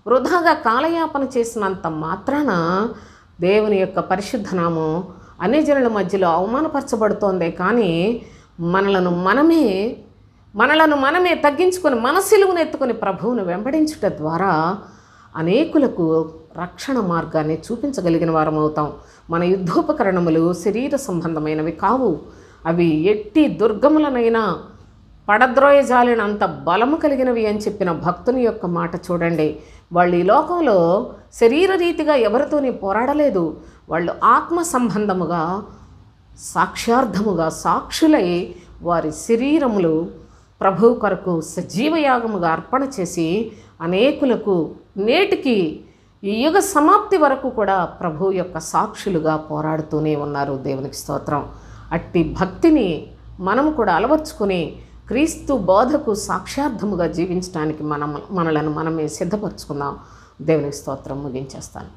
వృధాగా కాలయాపన చేసినంత మాత్రాన దేవుని యొక్క పరిశుద్ధనామం అన్ని జనుల మధ్యలో అవమానపరచబడుతోందే కానీ మనలను మనమే తగ్గించుకొని మన సిలువను ఎత్తుకొని ప్రభువును వెంబడించుట ద్వారా అనేకులకు రక్షణ మార్గాన్ని చూపించగలిగిన వారం అవుతాం. మన యుద్ధోపకరణములు శరీర సంబంధమైనవి కావు. అవి ఎట్టి దుర్గములనైనా పడద్రోయజాలినంత బలము కలిగినవి అని చెప్పిన భక్తుని యొక్క మాట చూడండి. వాళ్ళు ఈ లోకంలో శరీర రీతిగా ఎవరితోని పోరాడలేదు. వాళ్ళు ఆత్మ సంబంధముగా సాక్ష్యార్థముగా సాక్షులై వారి శరీరములు ప్రభువు కొరకు సజీవయాగముగా అర్పణ చేసి అనేకులకు నేటికి ఈ యుగ సమాప్తి వరకు కూడా ప్రభువు యొక్క సాక్షులుగా పోరాడుతూనే ఉన్నారు. దేవునికి స్తోత్రం. అట్టి భక్తిని మనము కూడా అలవర్చుకుని క్రీస్తు బోధకు సాక్ష్యార్థముగా జీవించడానికి మనలను మనమే సిద్ధపరచుకుందాం. దేవునికి స్తోత్రం. ముగించేస్తాను.